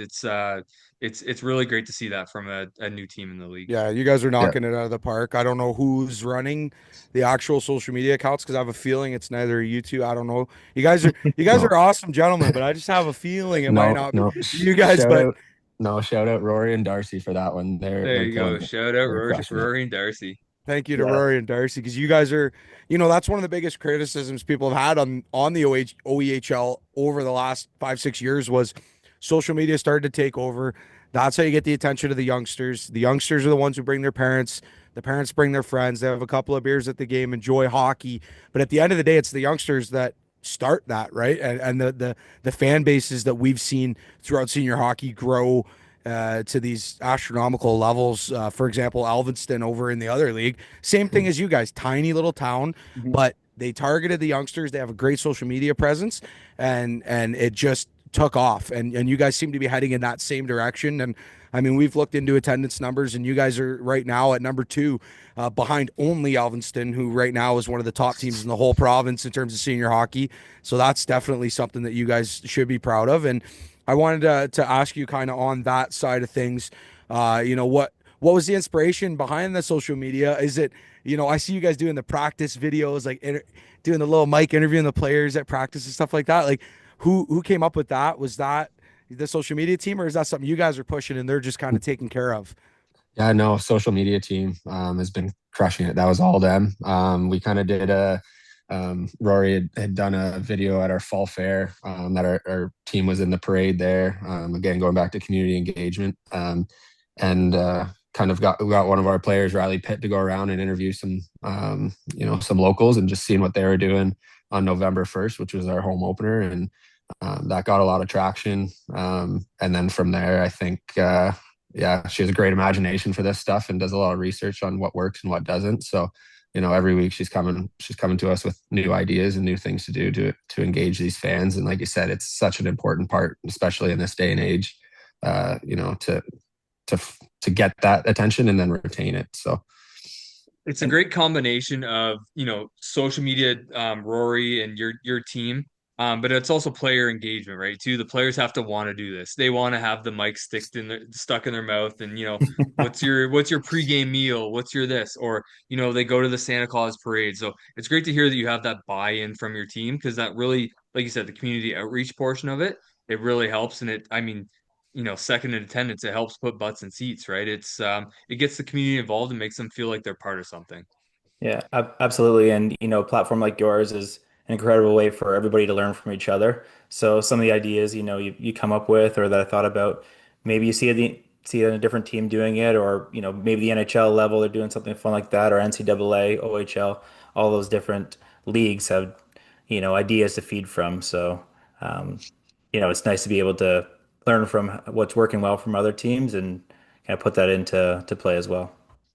It's really great to see that from a new team in the league. Yeah, you guys are Yeah. knocking it out of the park. I don't know who's running the actual social media accounts because I have a feeling it's neither you two. I don't know. You guys are No, awesome gentlemen, but I just have a feeling it might no, not be no. you guys. Shout But out, no, shout out Rory and Darcy for that one. There They're you go. killing it. Shout out They're crushing it. Rory and Darcy. thank you to Yeah. Rory and Darcy because you guys are, that's one of the biggest criticisms people have had on the OEHL over the last 5-6 years was social media started to take over. That's how you get the attention of the youngsters. The youngsters are the ones who bring their parents. The parents bring their friends. They have a couple of beers at the game, enjoy hockey. But at the end of the day, it's the youngsters that start that, right? And the fan bases that we've seen throughout senior hockey grow to these astronomical levels. For example, Elmvale over in the other league, same thing as you guys, tiny little town, but they targeted the youngsters. They have a great social media presence, and it just took off. And you guys seem to be heading in that same direction. And I mean, we've looked into attendance numbers, and you guys are right now at number 2, behind only Elmvale, who right now is one of the top teams in the whole province in terms of senior hockey. So that's definitely something that you guys should be proud of. And I wanted to ask you kind of on that side of things, what was the inspiration behind the social media? Is it, I see you guys doing the practice videos, like doing the little mic interviewing the players at practice and stuff like that. Like who came up with that? Was that the social media team, or is that something you guys are pushing and they're just kind of taking care of? Yeah, no, social media team has been crushing it. That was all them. We kind of did Rory had done a video at our fall fair that our team was in the parade there. Again, going back to community engagement, and kind of got one of our players, Riley Pitt, to go around and interview some some locals and just seeing what they were doing on November 1st, which was our home opener, and that got a lot of traction. And then from there, I think yeah, she has a great imagination for this stuff and does a lot of research on what works and what doesn't. So, every week she's coming to us with new ideas and new things to do to engage these fans. And like you said, it's such an important part, especially in this day and age, to get that attention and then retain it. So It's a great combination of, social media, Rory and your team, but it's also player engagement, right? Too, the players have to want to do this. They want to have the mic stuck in their mouth, and what's your pregame meal? What's your this? Or they go to the Santa Claus parade. So it's great to hear that you have that buy-in from your team because that really, like you said, the community outreach portion of it, it really helps. And I mean, second in attendance, it helps put butts in seats, right? It gets the community involved and makes them feel like they're part of something. Yeah, absolutely. And, a platform like yours is an incredible way for everybody to learn from each other. So some of the ideas, you come up with or that I thought about, maybe you see a different team doing it, or, maybe the NHL level, they're doing something fun like that, or NCAA, OHL, all those different leagues have, ideas to feed from. So, um, it's nice to be able to learn from what's working well from other teams and kind of put that into play as well.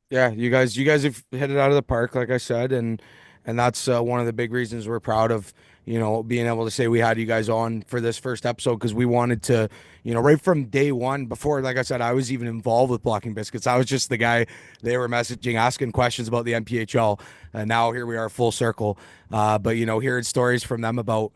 Yeah, you guys have hit it out of the park, like I said, and that's one of the big reasons we're proud of, being able to say we had you guys on for this first episode because we wanted to, right from day one, before, like I said, I was even involved with Blocking Biscuits. I was just the guy they were messaging, asking questions about the NPHL, and now here we are, full circle. But hearing stories from them about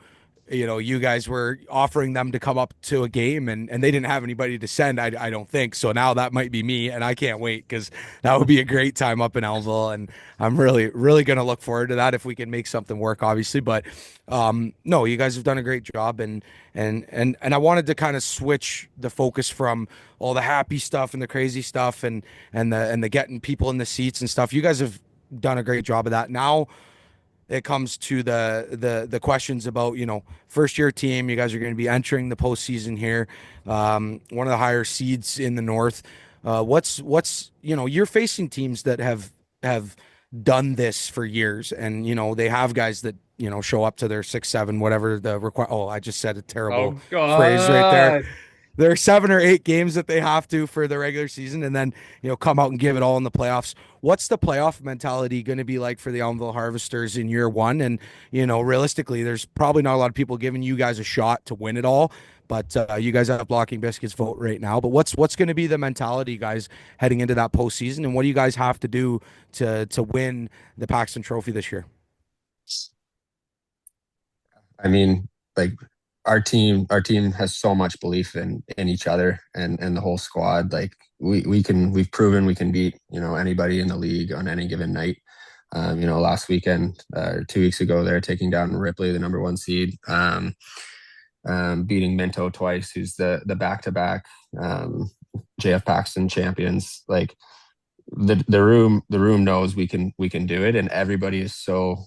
you guys were offering them to come up to a game and they didn't have anybody to send, I don't think. So now that might be me, and I can't wait because that would be a great time up in Elmvale. And I'm really, really going to look forward to that if we can make something work, obviously. But no, you guys have done a great job. And I wanted to kind of switch the focus from all the happy stuff and the crazy stuff and the getting people in the seats and stuff. You guys have done a great job of that. Now, it comes to the questions about first year team. You guys are going to be entering the postseason here, one of the higher seeds in the North. What's you're facing teams that have done this for years, and they have guys that show up to their 6-7 whatever the require. Oh, I just said a terrible phrase right there. There are 7 or 8 games that they have to for the regular season, and then come out and give it all in the playoffs. What's the playoff mentality going to be like for the Elmvale Harvesters in year one? And realistically, there's probably not a lot of people giving you guys a shot to win it all, but you guys have Blocking Biscuits vote right now. But what's going to be the mentality, guys, heading into that postseason, and what do you guys have to do to win the Paxton Trophy this year? I mean, like our team has so much belief in each other and the whole squad. Like we've proven we can beat, anybody in the league on any given night. Last weekend, 2 weeks ago, they're taking down Ripley, the number one seed, beating Minto twice, who's the back-to-back JF Paxton champions. Like the room knows we can do it, and everybody is so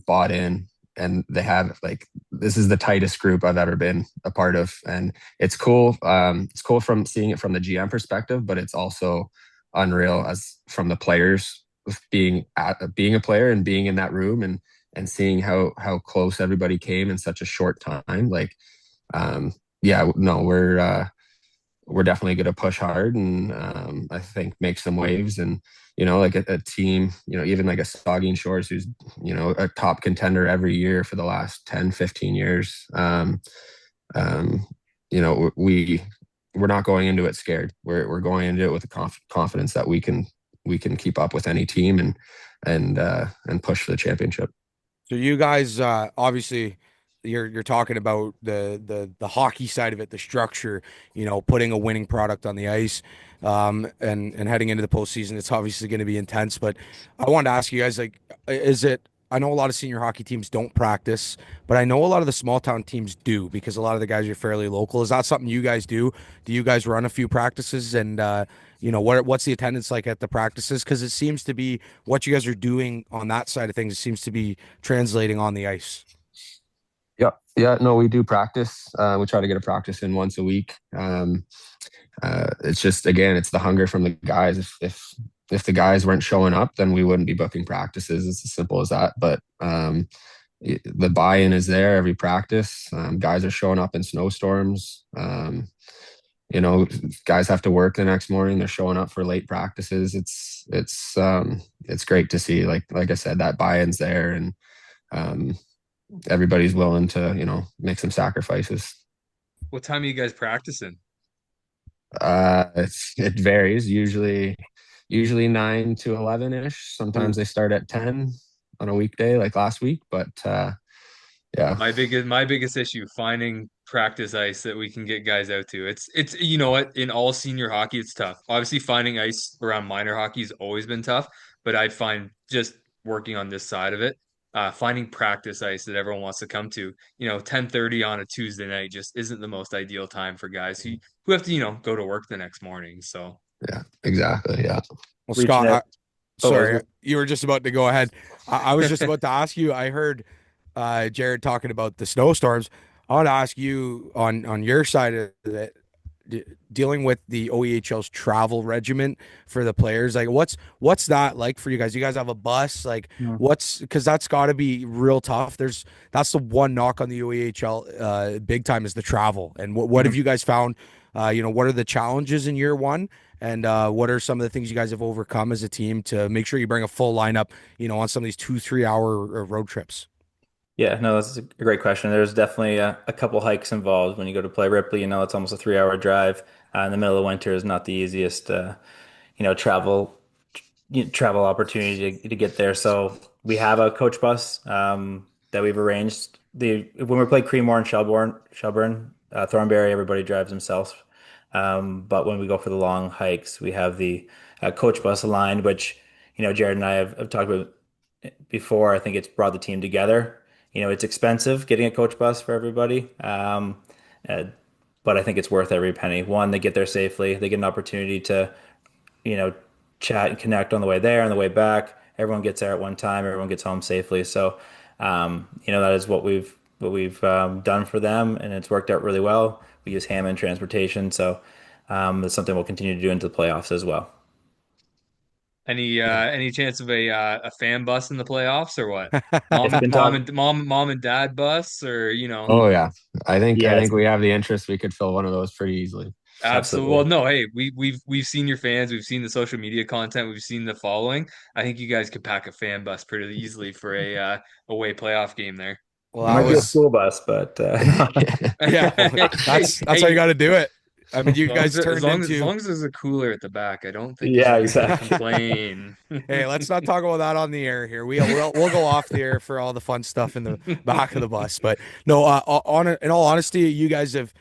bought in, and they have, like, this is the tightest group I've ever been a part of, and it's cool. It's cool from seeing it from the GM perspective, but it's also unreal as from the players, being a player and being in that room and seeing how close everybody came in such a short time. Like, yeah, no, we're definitely going to push hard and I think make some waves. And like a team, even like a Saugeen Shores, who's a top contender every year for the last 10-15 years. We're not going into it scared. We're going into it with the confidence that we can keep up with any team and push for the championship. So you guys, obviously, you're talking about the hockey side of it, the structure, putting a winning product on the ice, and heading into the postseason. It's obviously going to be intense. But I wanted to ask you guys, like, I know a lot of senior hockey teams don't practice, but I know a lot of the small town teams do, because a lot of the guys are fairly local. Is that something you guys do? Do you guys run a few practices, and what's the attendance like at the practices? Because it seems to be what you guys are doing on that side of things. It seems to be translating on the ice. Yeah, no, we do practice. We try to get a practice in once a week. It's just, again, it's the hunger from the guys. If the guys weren't showing up, then we wouldn't be booking practices. It's as simple as that. But the buy-in is there every practice. Guys are showing up in snowstorms. Guys have to work the next morning. They're showing up for late practices. It's great to see. Like I said, that buy-in's there, and everybody's willing to make some sacrifices. What time are you guys practicing? It varies. Usually 9 to 11 ish. Sometimes they start at 10 on a weekday, like last week. But yeah, My biggest issue, finding practice ice that we can get guys out to. It's what, in all senior hockey it's tough. Obviously, finding ice around minor hockey has always been tough, but I'd find, just working on this side of it, finding practice ice that everyone wants to come to, 10:30 on a Tuesday night just isn't the most ideal time for guys who have to, go to work the next morning. So yeah, exactly. Yeah. Well, Scott, sorry, you were just about to go ahead. I was just about to ask you. I heard Jared talking about the snowstorms. I want to ask you on your side of it, dealing with the OEHL's travel regimen for the players. Like, what's that like for you guys? You guys have a bus? Like, because that's got to be real tough. That's the one knock on the OEHL big time, is the travel. And what have you guys found? What are the challenges in year one? And what are some of the things you guys have overcome as a team to make sure you bring a full lineup, on some of these 2-3 hour road trips? Yeah, no, that's a great question. There's definitely a couple hikes involved when you go to play Ripley. It's almost a 3-hour drive. In the middle of winter is not the easiest, travel opportunity to get there. So we have a coach bus that we've arranged. When we play Creemore and Shelburne, Thornbury, everybody drives themselves. But when we go for the long hikes, we have the coach bus aligned, which Jared and I have talked about before. I think it's brought the team together. It's expensive getting a coach bus for everybody, but I think it's worth every penny. One, they get there safely. They get an opportunity to, chat and connect on the way there and the way back. Everyone gets there at one time. Everyone gets home safely. So, that is what we've done for them, and it's worked out really well. We use Hammond transportation, so that's something we'll continue to do into the playoffs as well. Any chance of a fan bus in the playoffs, or what? Mom and dad bus, or Oh yeah, I think Yes. we have the interest. We could fill one of those pretty easily. Absolutely. Well, no, hey, we've seen your fans, we've seen the social media content, we've seen the following. I think you guys could pack a fan bus pretty easily for a away playoff game there. Well, It might be a school bus, but yeah, that's how you got to do it. I mean, you guys As turned long as, as into. long as there's a cooler at the back, I don't think Yeah, anybody's gonna exactly. complain. Hey, let's not talk about that on the air here. We'll go off the air for all the fun stuff in the back of the bus. But no, in all honesty, you guys have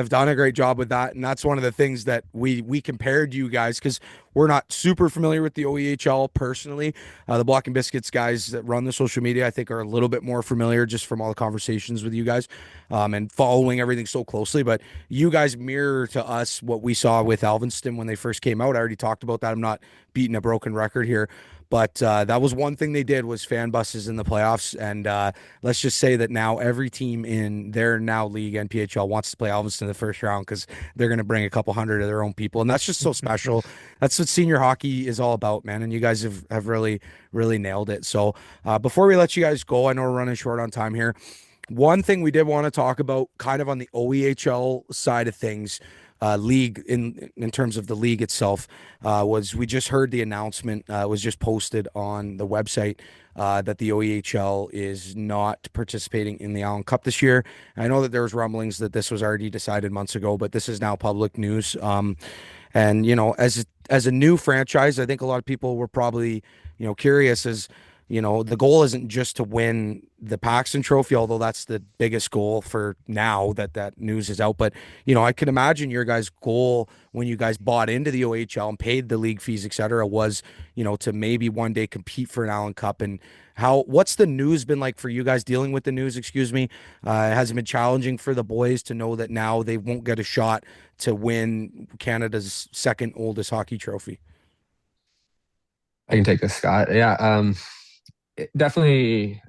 done a great job with that, and that's one of the things that we compared you guys because we're not super familiar with the OEHL personally. The Blocking Biscuits guys that run the social media, I think, are a little bit more familiar just from all the conversations with you guys, and following everything so closely. But you guys mirror to us what we saw with Alvinston when they first came out. I already talked about that. I'm not beating a broken record here. But that was one thing they did was fan buses in the playoffs. And let's just say that now every team in their now league, NPHL, wants to play Elmvale in the first round because they're going to bring a couple hundred of their own people. And that's just so special. That's what senior hockey is all about, man. And you guys have really, really nailed it. So before we let you guys go, I know we're running short on time here. One thing we did want to talk about kind of on the OEHL side of things, league in terms of the league itself, was we just heard the announcement was just posted on the website that the OEHL is not participating in the Allen Cup this year. I know that there was rumblings that this was already decided months ago, but this is now public news. And as a new franchise, I think a lot of people were probably curious as the goal isn't just to win the Paxton Trophy, although that's the biggest goal for now that news is out. But, I can imagine your guys' goal when you guys bought into the OHL and paid the league fees, et cetera, was, to maybe one day compete for an Allen Cup. And what's the news been like for you guys dealing with the news? Excuse me. Has it been challenging for the boys to know that now they won't get a shot to win Canada's second oldest hockey trophy? I can take this, Scott. Yeah. Definitely,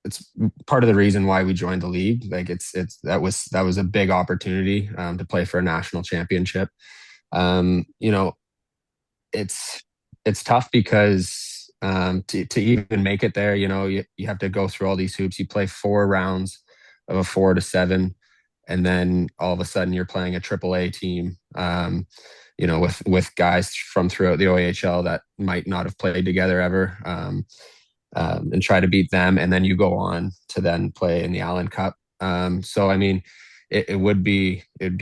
it's part of the reason why we joined the league. Like that was a big opportunity to play for a national championship. You know, it's tough because to even make it there, you have to go through all these hoops. You play 4 rounds of a 4 to 7, and then all of a sudden you're playing a AAA team. With guys from throughout the OEHL that might not have played together ever. And try to beat them, and then you go on to then play in the Allen Cup. So I mean, it'd be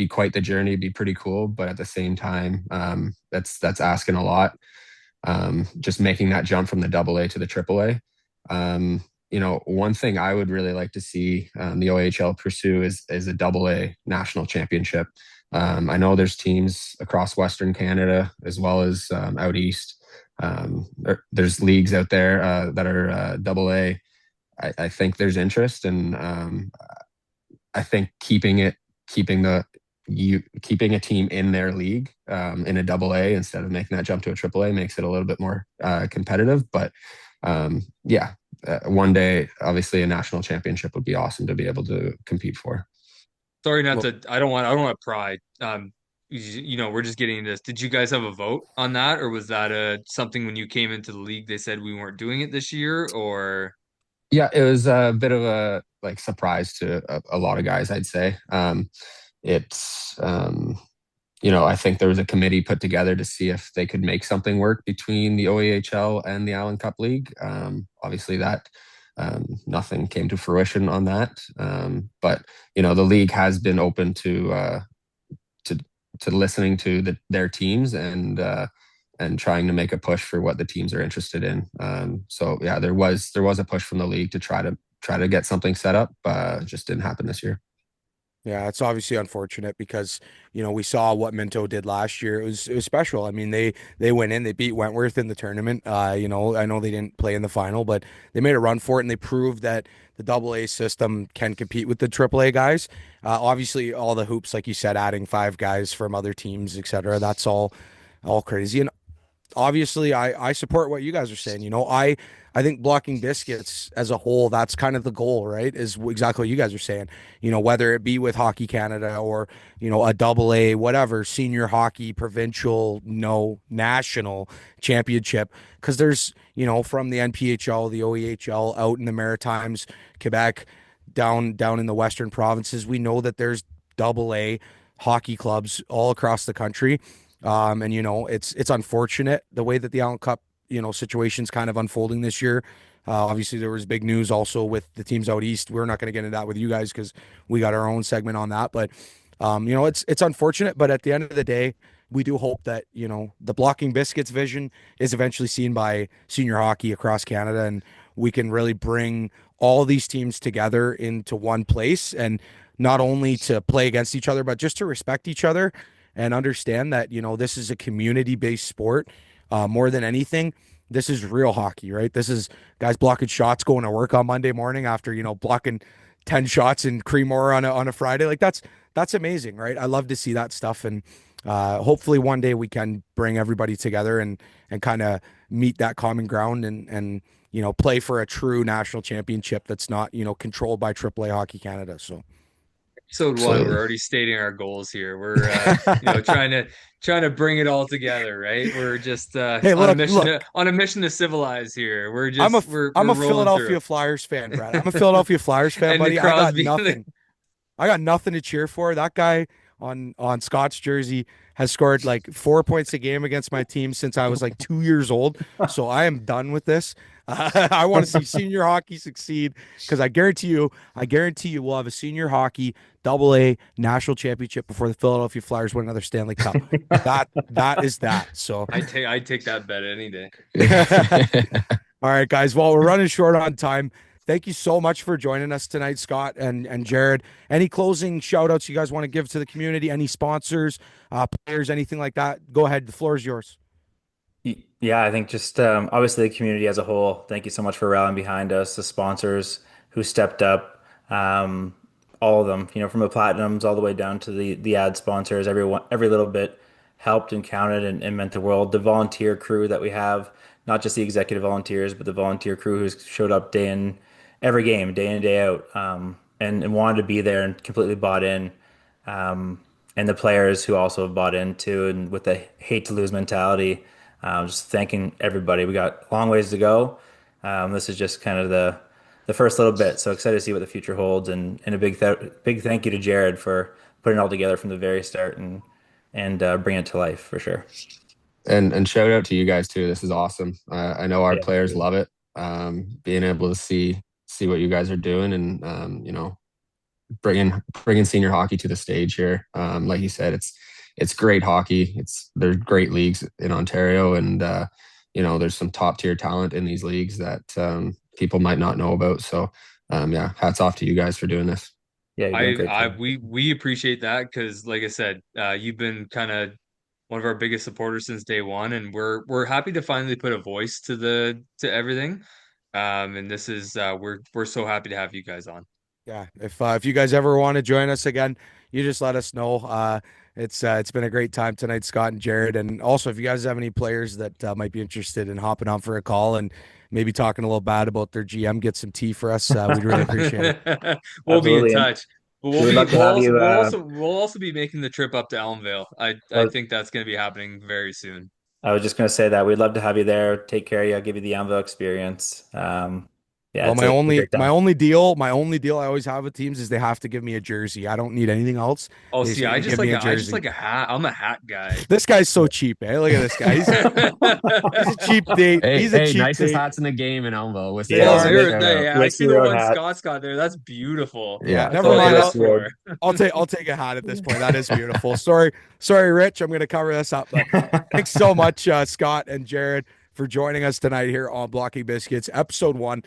quite the journey. It'd be pretty cool, but at the same time, that's asking a lot. Just making that jump from the AA to the AAA. One thing I would really like to see the OHL pursue is a AA national championship. I know there's teams across Western Canada as well as out east. There's leagues out there that are AA. I think there's interest, and I think keeping a team in their league in a AA instead of making that jump to a AAA makes it a little bit more competitive. But one day, obviously, a national championship would be awesome to be able to compete for. Sorry, I don't want to pry. We're just getting into this. Did you guys have a vote on that, or was that something when you came into the league they said we weren't doing it this year, or? Yeah, it was a bit of a surprise to a lot of guys, I'd say. I think there was a committee put together to see if they could make something work between the OEHL and the Allen Cup League. Obviously that nothing came to fruition on that. But the league has been open to listening to their teams and trying to make a push for what the teams are interested in. So yeah, there was a push from the league to try to get something set up. Just didn't happen this year. Yeah, it's obviously unfortunate because, we saw what Minto did last year. It was special. I mean, they went in, they beat Wentworth in the tournament. I know they didn't play in the final, but they made a run for it, and they proved that the AA system can compete with the AAA guys. Obviously, all the hoops, like you said, adding 5 guys from other teams, et cetera, that's all crazy. And obviously I support what you guys are saying. I think Blocking Biscuits as a whole, that's kind of the goal, right? Is exactly what you guys are saying. Whether it be with Hockey Canada or, a AA, whatever, senior hockey, provincial, national championship. Because there's, from the NPHL, the OEHL out in the Maritimes, Quebec, down in the Western provinces, we know that there's AA hockey clubs all across the country. And it's unfortunate the way that the Allen Cup situation's kind of unfolding this year. Obviously there was big news also with the teams out east. We're not going to get into that with you guys because we got our own segment on that. But It's unfortunate, but at the end of the day, we do hope that, the Blocking Biscuits vision is eventually seen by senior hockey across Canada, and we can really bring all these teams together into one place, and not only to play against each other, but just to respect each other and understand that, this is a community-based sport. More than anything, this is real hockey, right? This is guys blocking shots, going to work on Monday morning after, blocking 10 shots in Creemore on a Friday. Like that's amazing, right? I love to see that stuff. And hopefully one day we can bring everybody together and kind of meet that common ground and play for a true national championship that's not, controlled by AAA Hockey Canada. So Episode one, Absolutely. we're already stating our goals here. We're trying to bring it all together, right? We're just hey, on a look, mission look, on a mission to civilize here. We're I'm a just we're I'm we're a rolling through. Philadelphia Flyers fan, Brad. I'm a Philadelphia Flyers fan, And the buddy. I got Crosby, nothing. I got nothing to cheer for. That guy on Scott's jersey has scored like 4 points a game against my team since I was like 2 years old. So I am done with this. I want to see senior hockey succeed because I guarantee you we'll have a senior hockey AA national championship before the Philadelphia Flyers win another Stanley Cup. That is that. So I'd take that bet any day. all right, guys. Well, we're running short on time. Thank you so much for joining us tonight, Scott and Jared. Any closing shout outs you guys want to give to the community? Any sponsors, players, anything like that? Go ahead. The floor is yours. Yeah, I think just obviously the community as a whole. Thank you so much for rallying behind us, the sponsors who stepped up, all of them, from the platinums all the way down to the ad sponsors. Everyone, every little bit helped and counted and meant the world. The volunteer crew that we have, not just the executive volunteers, but the volunteer crew who's showed up day in every game, day in and day out, and wanted to be there and completely bought in. And the players who also have bought into and with the hate to lose mentality. Just thanking everybody. We got a long ways to go. This is just kind of the first little bit. So excited to see what the future holds, and a big thank you to Jared for putting it all together from the very start and bringing it to life for sure. And shout out to you guys too. This is awesome. I know our Yeah, players love it. Being able to see what you guys are doing, and bringing senior hockey to the stage here. Like you said, it's great hockey. There's great leagues in Ontario, and there's some top tier talent in these leagues that people might not know about. So yeah, hats off to you guys for doing this. Yeah, you're doing great. We appreciate that because, like I said, you've been kind of one of our biggest supporters since day one, and we're happy to finally put a voice to everything. And this is we're so happy to have you guys on. Yeah, if you guys ever want to join us again, you just let us know. It's been a great time tonight, Scott and Jared. And also, if you guys have any players that might be interested in hopping on for a call and maybe talking a little bad about their GM, get some tea for us. We'd really appreciate it. We'll be in Absolutely. touch. But We'd love to have you. we'll also be making the trip up to Elmvale. I think that's going to be happening very soon. I was just going to say that we'd love to have you there. Take care of you. I'll give you the Anvil experience. Yeah, Well, it's my a only great time. my only deal I always have with teams is they have to give me a jersey. I don't need anything else. Oh, They see, just need to give me a I just jersey. like a hat. I'm a hat guy. This guy's so cheap, eh? Look at this guy. He's a cheap date. Hey, He's a cheap nicest date. hats in the game in Elmvale. With Yeah, Oh, so there, Rick- yeah, I Rick see the Road one hat. Scott's got there. That's beautiful. Yeah. That's Never all mind. I asked for. I'll take a hat at this point. That is beautiful. Sorry, Rich. I'm gonna cover this up. But thanks so much, Scott and Jared, for joining us tonight here on Blocking Biscuits, episode 1.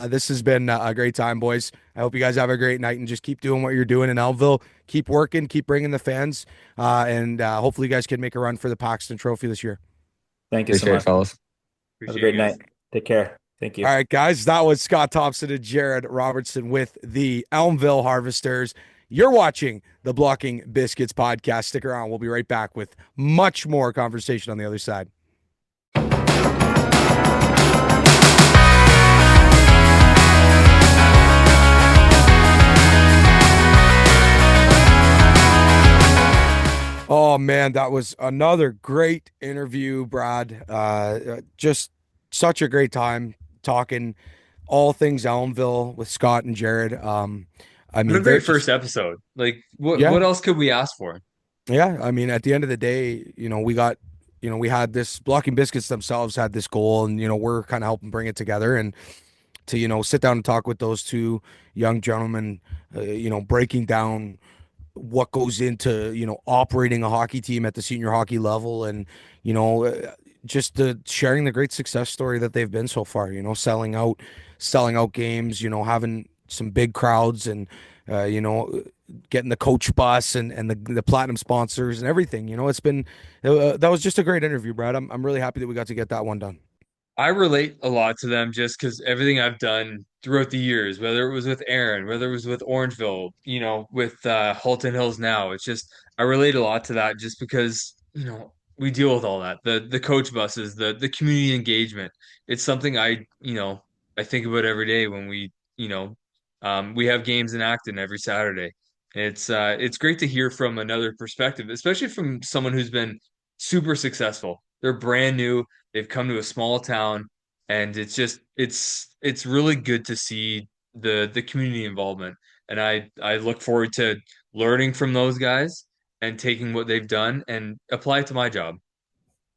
This has been a great time, boys. I hope you guys have a great night and just keep doing what you're doing in Elmville. Keep working, keep bringing the fans, and hopefully you guys can make a run for the Paxton Trophy this year. Thank you so Appreciate it, much. fellas. Have a Appreciate great you guys. night. Take care. Thank you. All right, guys, that was Scott Thompson and Jared Robertson with the Elmville Harvesters. You're watching the Blocking Biscuits podcast. Stick around. We'll be right back with much more conversation on the other side. Oh man, that was another great interview, Brad. Just such a great time talking all things Elmville with Scott and Jared. I mean, What a they're great just- first episode. Like, Yeah. what else could we ask for? Yeah, I mean, at the end of the day, we had this Blocking Biscuits themselves had this goal, and we're kind of helping bring it together and to sit down and talk with those two young gentlemen, breaking down what goes into, operating a hockey team at the senior hockey level, and, just sharing the great success story that they've been so far, selling out games, having some big crowds, and, getting the coach bus and the platinum sponsors and everything. It's been, that was just a great interview, Brad. I'm really happy that we got to get that one done. I relate a lot to them just because everything I've done throughout the years, whether it was with Aaron, whether it was with Orangeville, with Halton Hills now, it's just I relate a lot to that just because, we deal with all that. The coach buses, the community engagement. It's something I think about every day when we have games in Acton every Saturday. It's great to hear from another perspective, especially from someone who's been super successful. They're brand new. They've come to a small town, and it's really good to see the community involvement. And I look forward to learning from those guys and taking what they've done and apply it to my job.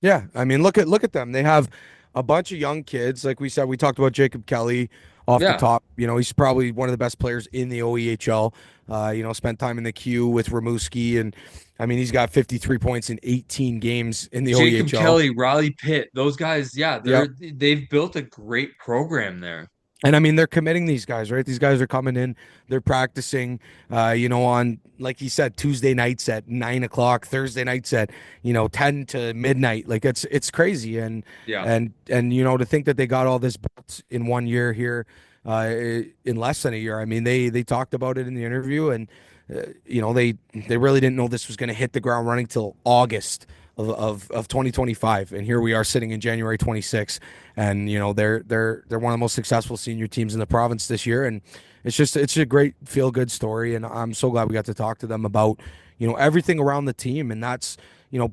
Yeah, I mean, look at them. They have a bunch of young kids. Like we said, we talked about Jacob Kelly off the Yeah. top. He's probably one of the best players in the OEHL. Spent time in the queue with Ramuski, and I mean, he's got 53 points in 18 games in the Jacob OEHL. Kelly, Riley Pitt, those guys, yeah, Yep. they've built a great program there. And I mean, they're committing these guys, right? These guys are coming in, they're practicing, on, like he said, Tuesday nights at 9 o'clock, Thursday nights at, 10 to midnight. Like it's crazy. And, Yeah. to think that they got all this built in 1 year here, in less than a year. I mean, they talked about it in the interview, and, they really didn't know this was going to hit the ground running till August of 2025, and here we are sitting in January 26th, and they're one of the most successful senior teams in the province this year, and it's a great feel good story, and I'm so glad we got to talk to them about everything around the team, and that's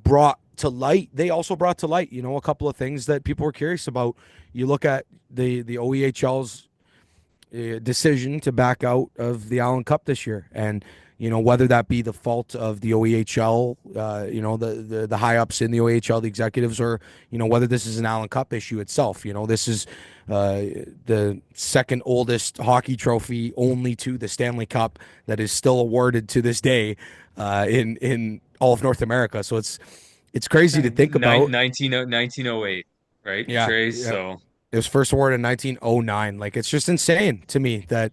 brought to light. They also brought to light a couple of things that people were curious about. You look at the OEHL's decision to back out of the Allen Cup this year, and whether that be the fault of the OEHL, the high ups in the OEHL, the executives, or whether this is an Allen Cup issue itself. This is the second oldest hockey trophy, only to the Stanley Cup, that is still awarded to this day in all of North America. So it's crazy to think about. 1908, right? Yeah, Trey, yeah. so It was first awarded in 1909. Like, it's just insane to me that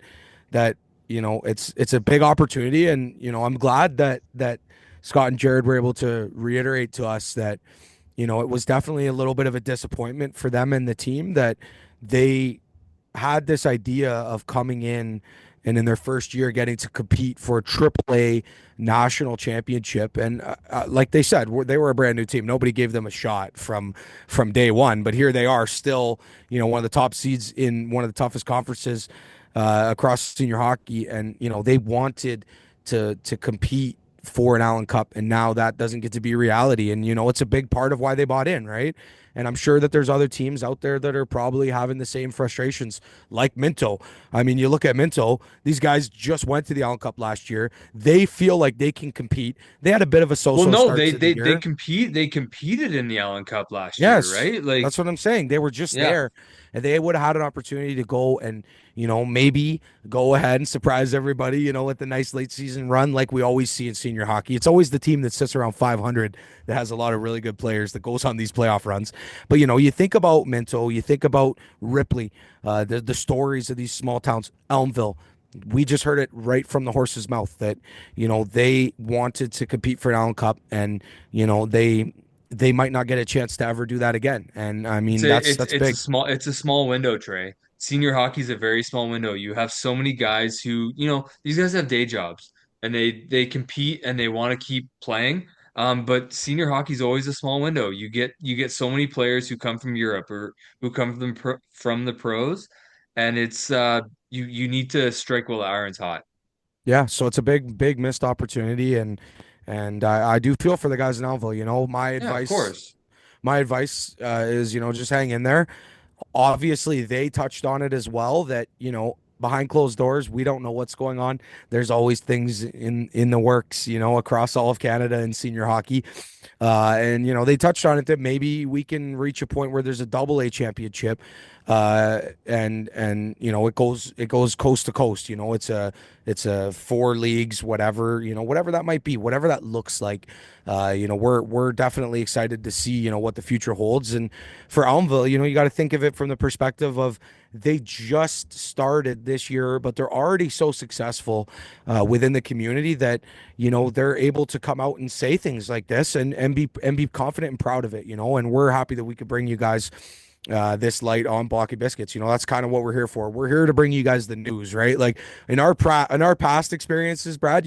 it's a big opportunity, and I'm glad that Scott and Jared were able to reiterate to us that it was definitely a little bit of a disappointment for them and the team, that they had this idea of coming in and in their first year getting to compete for a AAA national championship, and like they said, they were a brand new team. Nobody gave them a shot from day one, but here they are, still one of the top seeds in one of the toughest conferences across senior hockey, and they wanted to compete for an Allen Cup, and now that doesn't get to be reality, and it's a big part of why they bought in, right? And I'm sure that there's other teams out there that are probably having the same frustrations, like Minto. I mean, you look at Minto; these guys just went to the Allen Cup last year. They feel like they can compete. They had a bit of a so-so well, no, start to the year. they competed in the Allen Cup last year, Yes, right? Like, that's what I'm saying. They were just yeah. there, and they would have had an opportunity to go and maybe go ahead and surprise everybody. With the nice late season run, like we always see in senior hockey. It's always the team that sits around 500 that has a lot of really good players that goes on these playoff runs. But you think about Minto, you think about Ripley, the stories of these small towns, Elmvale. We just heard it right from the horse's mouth that they wanted to compete for an Allen Cup, and they might not get a chance to ever do that again. And I mean, that's big. It's a small window, Trey. Senior hockey is a very small window. You have so many guys who, these guys have day jobs and they compete and they want to keep playing. But senior hockey is always a small window. You get so many players who come from Europe or who come from the pros, and it's you need to strike while the iron's hot. Yeah, so it's a big missed opportunity, and I do feel for the guys in Elmville. My Yeah, of advice, course. is just hang in there. Obviously, they touched on it as well, that behind closed doors, we don't know what's going on. There's always things in the works, across all of Canada in senior hockey, and they touched on it that maybe we can reach a point where there's a double A championship. And it goes coast to coast. It's a 4 leagues, whatever that might be, whatever that looks like. We're definitely excited to see what the future holds. And for Elmvale, you got to think of it from the perspective of they just started this year, but they're already so successful within the community that they're able to come out and say things like this and be confident and proud of it. And we're happy that we could bring you guys this light on Blocking Biscuits. That's kind of what we're here for. We're here to bring you guys the news, right? Like in our past experiences, Brad,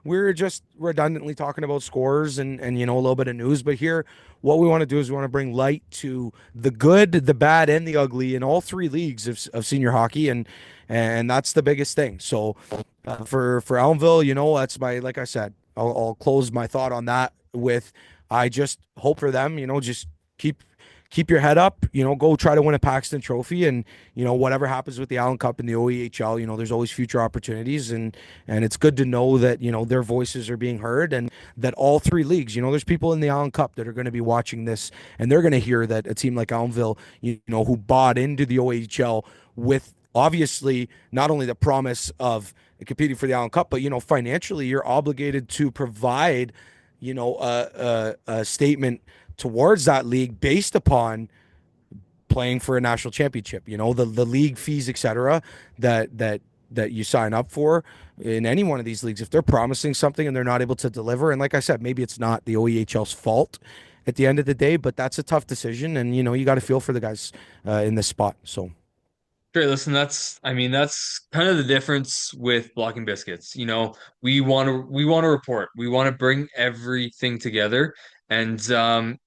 we were just redundantly talking about scores and a little bit of news. But here, what we want to do is we want to bring light to the good, the bad, and the ugly in all 3 leagues of senior hockey, and that's the biggest thing. So for Elmvale, that's like I said, I'll close my thought on that with I just hope for them, just keep your head up, go try to win a Paxton Trophy, and whatever happens with the Allen Cup and the OEHL, there's always future opportunities, and it's good to know that their voices are being heard, and that all 3 leagues, there's people in the Allen Cup that are going to be watching this, and they're going to hear that a team like Elmvale, who bought into the OEHL with obviously not only the promise of competing for the Allen Cup, but financially you're obligated to provide a statement towards that league based upon playing for a national championship. The league fees, etc., that you sign up for in any one of these leagues. If they're promising something and they're not able to deliver, and like I said, maybe it's not the OEHL's fault at the end of the day, but that's a tough decision, and you got to feel for the guys in this spot. So. Sure, listen, that's kind of the difference with Blocking Biscuits. We want to report. We want to bring everything together. And in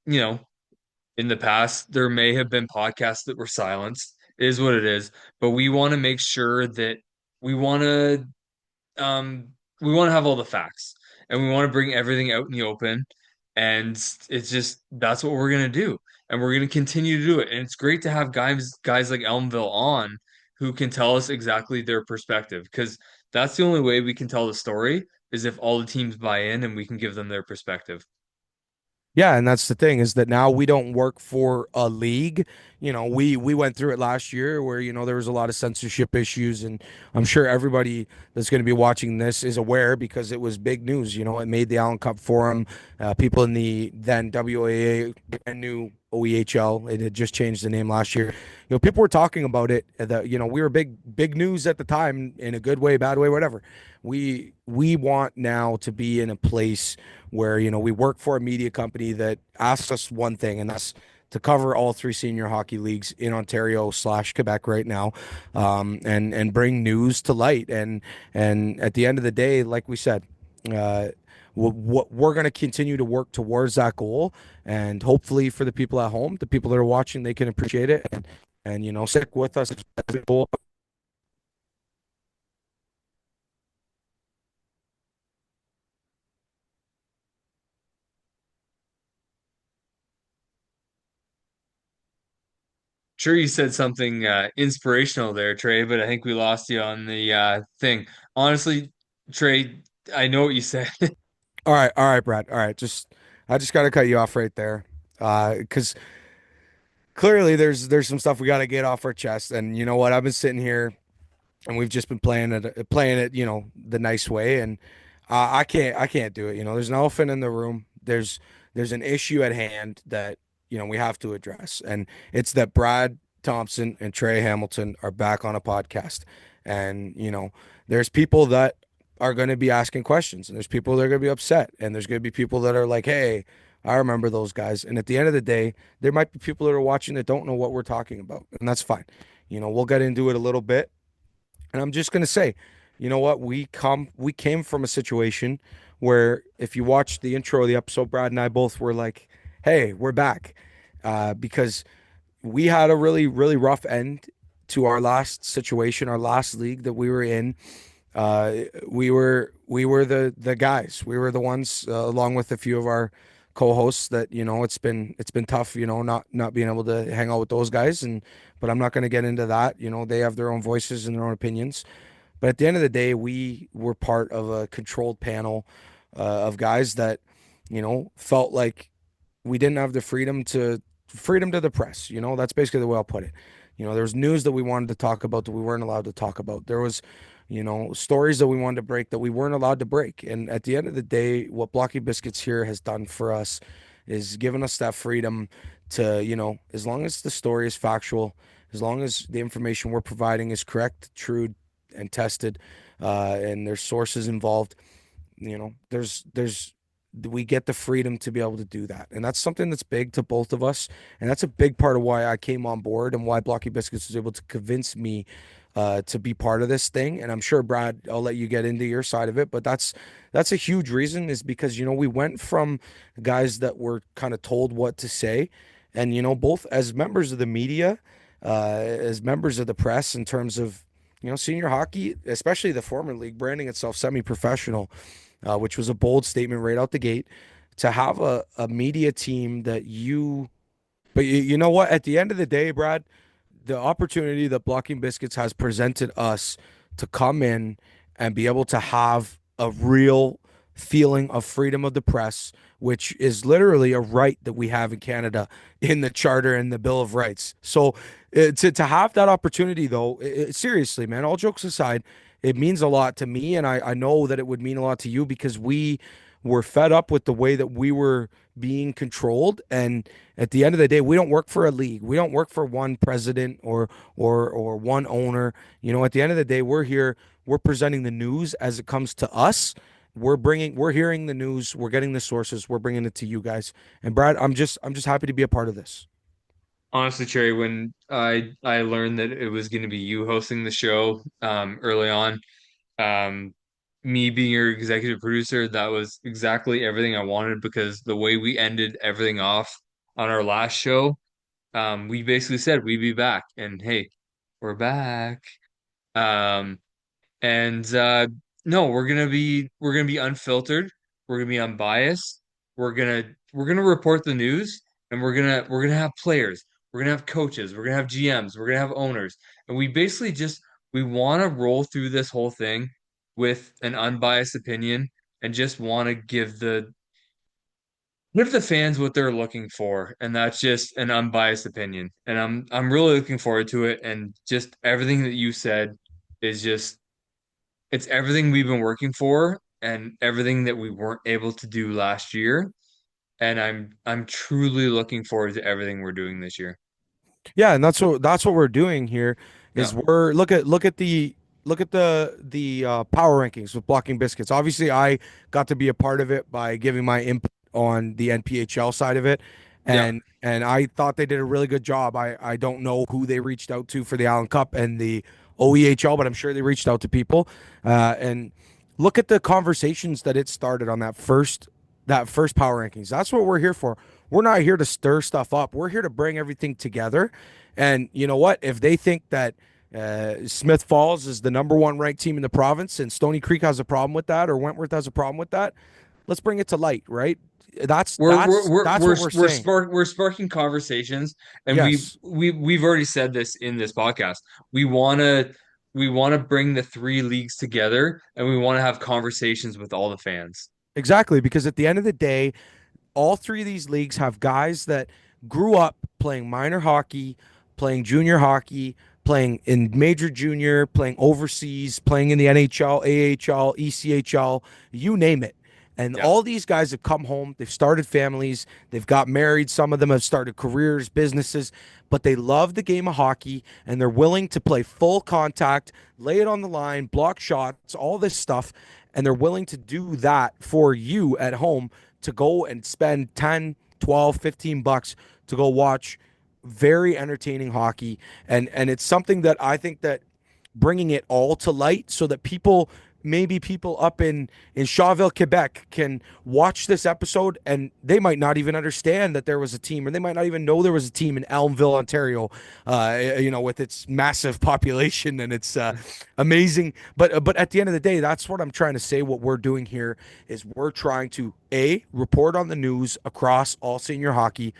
the past there may have been podcasts that were silenced. It is what it is. But we want to make sure that we want to um we want to have all the facts, and we want to bring everything out in the open, and it's just that's what we're gonna do, and we're gonna continue to do it. And it's great to have guys like Elmville on who can tell us exactly their perspective, because that's the only way we can tell the story, is if all the teams buy in and we can give them their perspective. Yeah, and that's the thing, is that now we don't work for a league. We went through it last year where, there was a lot of censorship issues, and I'm sure everybody that's going to be watching this is aware because it was big news. It made the Allen Cup Forum. People in the then WAA and new OEHL, it had just changed the name last year. People were talking about it. That we were big news at the time, in a good way, bad way, whatever. We want now to be in a place where we work for a media company that asks us one thing, and that's to cover all 3 senior hockey leagues in Ontario/Quebec right now, and bring news to light. And at the end of the day, like we said, we're going to continue to work towards that goal, and hopefully for the people at home, the people that are watching, they can appreciate it, and stick with us. Sure, you said something inspirational there, Trey, but I think we lost you on the thing. Honestly, Trey, I know what you said. All right, Brad. All right, I just got to cut you off right there, because clearly there's some stuff we got to get off our chest. And you know what? I've been sitting here and we've just been playing it, the nice way. And I can't do it. There's an elephant in the room. There's an issue at hand that, we have to address. And it's that Brad Thompson and Treh Hamilton are back on a podcast. And, there's people that are going to be asking questions, and there's people that are going to be upset. And there's going to be people that are like, hey, I remember those guys. And at the end of the day, there might be people that are watching that don't know what we're talking about. And that's fine. We'll get into it a little bit. And I'm just going to say, you know what? We came from a situation where, if you watch the intro of the episode, Brad and I both were like, hey, we're back. Because we had a really, really rough end to our last situation, our last league that we were in. We were the guys. We were the ones, along with a few of our co-hosts, that it's been tough, not being able to hang out with those guys. But I'm not going to get into that. They have their own voices and their own opinions. But at the end of the day, we were part of a controlled panel of guys that felt like we didn't have the freedom to the press. That's basically the way I'll put it. There was news that we wanted to talk about that we weren't allowed to talk about. There was, stories that we wanted to break that we weren't allowed to break. And at the end of the day, what Blocking Biscuits here has done for us is given us that freedom to, as long as the story is factual, as long as the information we're providing is correct, true, and tested, and there's sources involved, there's we get the freedom to be able to do that. And that's something that's big to both of us. And that's a big part of why I came on board and why Blocking Biscuits was able to convince me to be part of this thing. And I'm sure, Brad, I'll let you get into your side of it, but that's a huge reason, is because, we went from guys that were kind of told what to say. And, both as members of the media, as members of the press, in terms of, senior hockey, especially the former league, branding itself semi-professional, which was a bold statement right out the gate, to have a media team that but you know what? At the end of the day, Brad, the opportunity that Blocking Biscuits has presented us to come in and be able to have a real feeling of freedom of the press, which is literally a right that we have in Canada in the Charter and the Bill of Rights. So to have that opportunity, though, seriously, man, all jokes aside, it means a lot to me, and I know that it would mean a lot to you, because we were fed up with the way that we were being controlled. And at the end of the day, we don't work for a league. We don't work for one president or one owner. At the end of the day, we're here. We're presenting the news as it comes to us. We're hearing the news. We're getting the sources. We're bringing it to you guys. And Brad, I'm just happy to be a part of this. Honestly, Cherry, when I learned that it was going to be you hosting the show early on, um, me being your executive producer, that was exactly everything I wanted, because the way we ended everything off on our last show, we basically said we'd be back, and hey, we're back. Um, and no, we're gonna be unfiltered. We're gonna be unbiased. We're gonna report the news, and we're gonna have players. We're gonna have coaches. We're gonna have GMs. We're gonna have owners, and we basically just we want to roll through this whole thing with an unbiased opinion, and just want to give the fans what they're looking for, and that's just an unbiased opinion. And I'm really looking forward to it, and just everything that you said is just it's everything we've been working for and everything that we weren't able to do last year. And I'm truly looking forward to everything we're doing this year. Yeah, and that's what we're doing here Yeah. is we're look at the power rankings with Blocking Biscuits. Obviously, I got to be a part of it by giving my input on the NPHL side of it, Yeah. and I thought they did a really good job. I don't know who they reached out to for the Allen Cup and the OEHL, but I'm sure they reached out to people. And look at the conversations that it started on that first power rankings. That's what we're here for. We're not here to stir stuff up. We're here to bring everything together. And you know what? If they think that Smith Falls is the number one ranked team in the province and Stony Creek has a problem with that, or Wentworth has a problem with that, let's bring it to light, right? That's We're that's we're that's we're what we're we're saying. we're sparking conversations, and Yes, we've already said this in this podcast. We want to bring the three leagues together, and we want to have conversations with all the fans. exactly. Because at the end of the day, all three of these leagues have guys that grew up playing minor hockey, playing junior hockey, playing in major junior, playing overseas, playing in the NHL, AHL, ECHL, you name it. And Yeah. all these guys have come home, they've started families, they've got married, some of them have started careers, businesses, but they love the game of hockey and they're willing to play full contact, lay it on the line, block shots, all this stuff, and they're willing to do that for you at home, to go and spend 10, 12, 15 bucks to go watch very entertaining hockey. And it's something that I think that bringing it all to light so that maybe people up in Shawville, Quebec can watch this episode and they might not even understand that there was a team, or they might not even know there was a team in Elmvale, Ontario, with its massive population and its amazing. But at the end of the day, that's what I'm trying to say. What we're doing here is we're trying to report on the news across all senior hockey.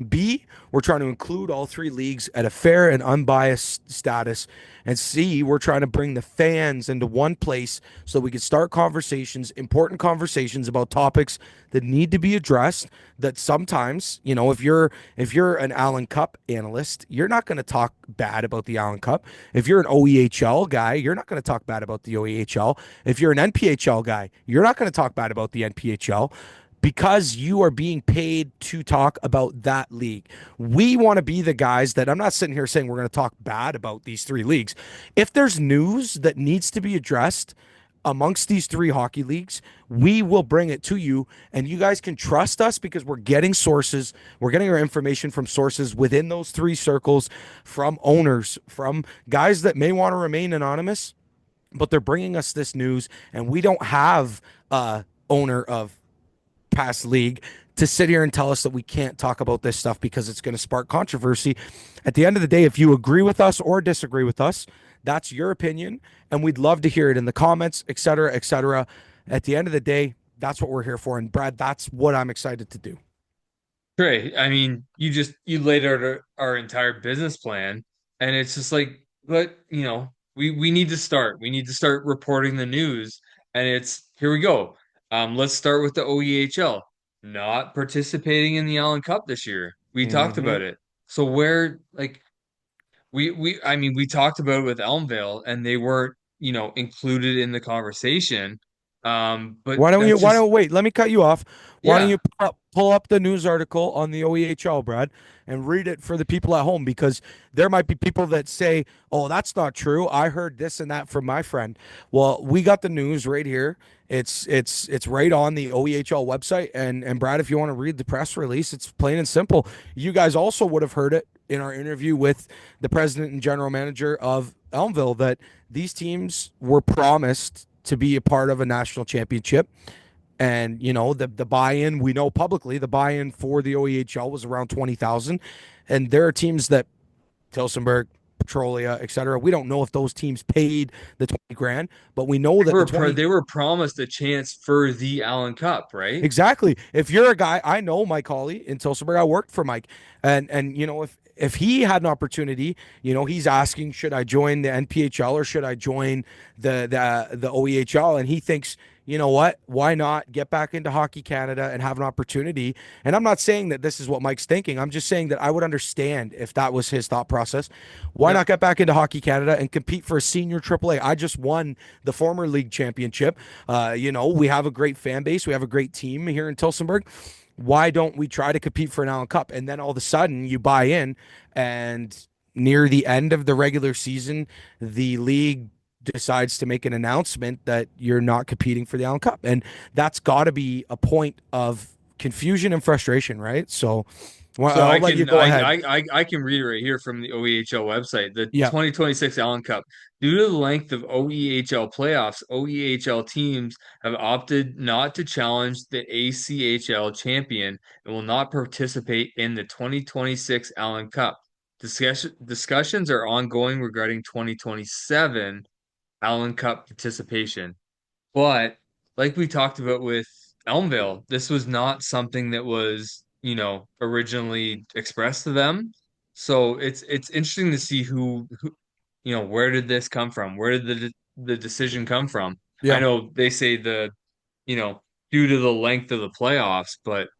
B, we're trying to include all three leagues at a fair and unbiased status. And C, we're trying to bring the fans into one place so we could start conversations, important conversations about topics that need to be addressed. That sometimes, if you're an Allen Cup analyst, you're not going to talk bad about the Allen Cup. If you're an OEHL guy, you're not going to talk bad about the OEHL. If you're an NPHL guy, you're not going to talk bad about the NPHL, because you are being paid to talk about that league. We want to be the guys that, I'm not sitting here saying we're going to talk bad about these three leagues. If there's news that needs to be addressed amongst these three hockey leagues, we will bring it to you, and you guys can trust us because we're getting sources. We're getting our information from sources within those three circles, from owners, from guys that may want to remain anonymous, but they're bringing us this news, and we don't have a owner of past league to sit here and tell us that we can't talk about this stuff because it's going to spark controversy. At the end of the day, if you agree with us or disagree with us, that's your opinion, and we'd love to hear it in the comments, etc., etc. At the end of the day, that's what we're here for. And Brad, that's what I'm excited to do. Trey, I mean, you laid out our entire business plan, and it's just like, but we need to start. We need to start reporting the news, and it's here we go. Let's start with the OEHL not participating in the Allen Cup this year. We talked about it. So where, like, I mean, we talked about it with Elmvale, and they weren't, included in the conversation. But Why don't that's just, wait, let me cut you off. Why don't yeah. you pull up the news article on the OEHL, Brad, and read it for the people at home, because there might be people that say, "Oh, that's not true. I heard this and that from my friend." Well, we got the news right here. It's right on the OEHL website, and Brad, if you want to read the press release, it's plain and simple. You guys also would have heard it in our interview with the president and general manager of Elmvale that these teams were promised to be a part of a national championship. And the buy-in, we know publicly, the buy-in for the OEHL was around 20,000. And there are teams that Tilsonburg, Petrolia, etc. We don't know if those teams paid the 20 grand, but we know that They were promised a chance for the Allen Cup, right? exactly. If you're a guy, I know Mike Hawley in Tilsonburg. I worked for Mike, and if he had an opportunity, he's asking, should I join the NPHL or should I join the OEHL? And he thinks, you know what? Why not get back into Hockey Canada and have an opportunity? And I'm not saying that this is what Mike's thinking. I'm just saying that I would understand if that was his thought process. Why not get back into Hockey Canada and compete for a senior AAA? I just won the former league championship. We have a great fan base. We have a great team here in Tilsonburg. Why don't we try to compete for an Allen Cup? And then all of a sudden you buy in, and near the end of the regular season, the league decides to make an announcement that you're not competing for the Allen Cup. And that's got to be a point of confusion and frustration, right? So, I'll let you go ahead. I can read it right here from the OEHL website. The Yeah. 2026 Allen Cup. Due to the length of OEHL playoffs, OEHL teams have opted not to challenge the ACHL champion and will not participate in the 2026 Allen Cup. Discussions are ongoing regarding 2027 Allen Cup participation. But like we talked about with Elmvale, this was not something that was, originally expressed to them. So it's interesting to see who where did this come from? Where did the decision come from? I Yeah. know they say due to the length of the playoffs, but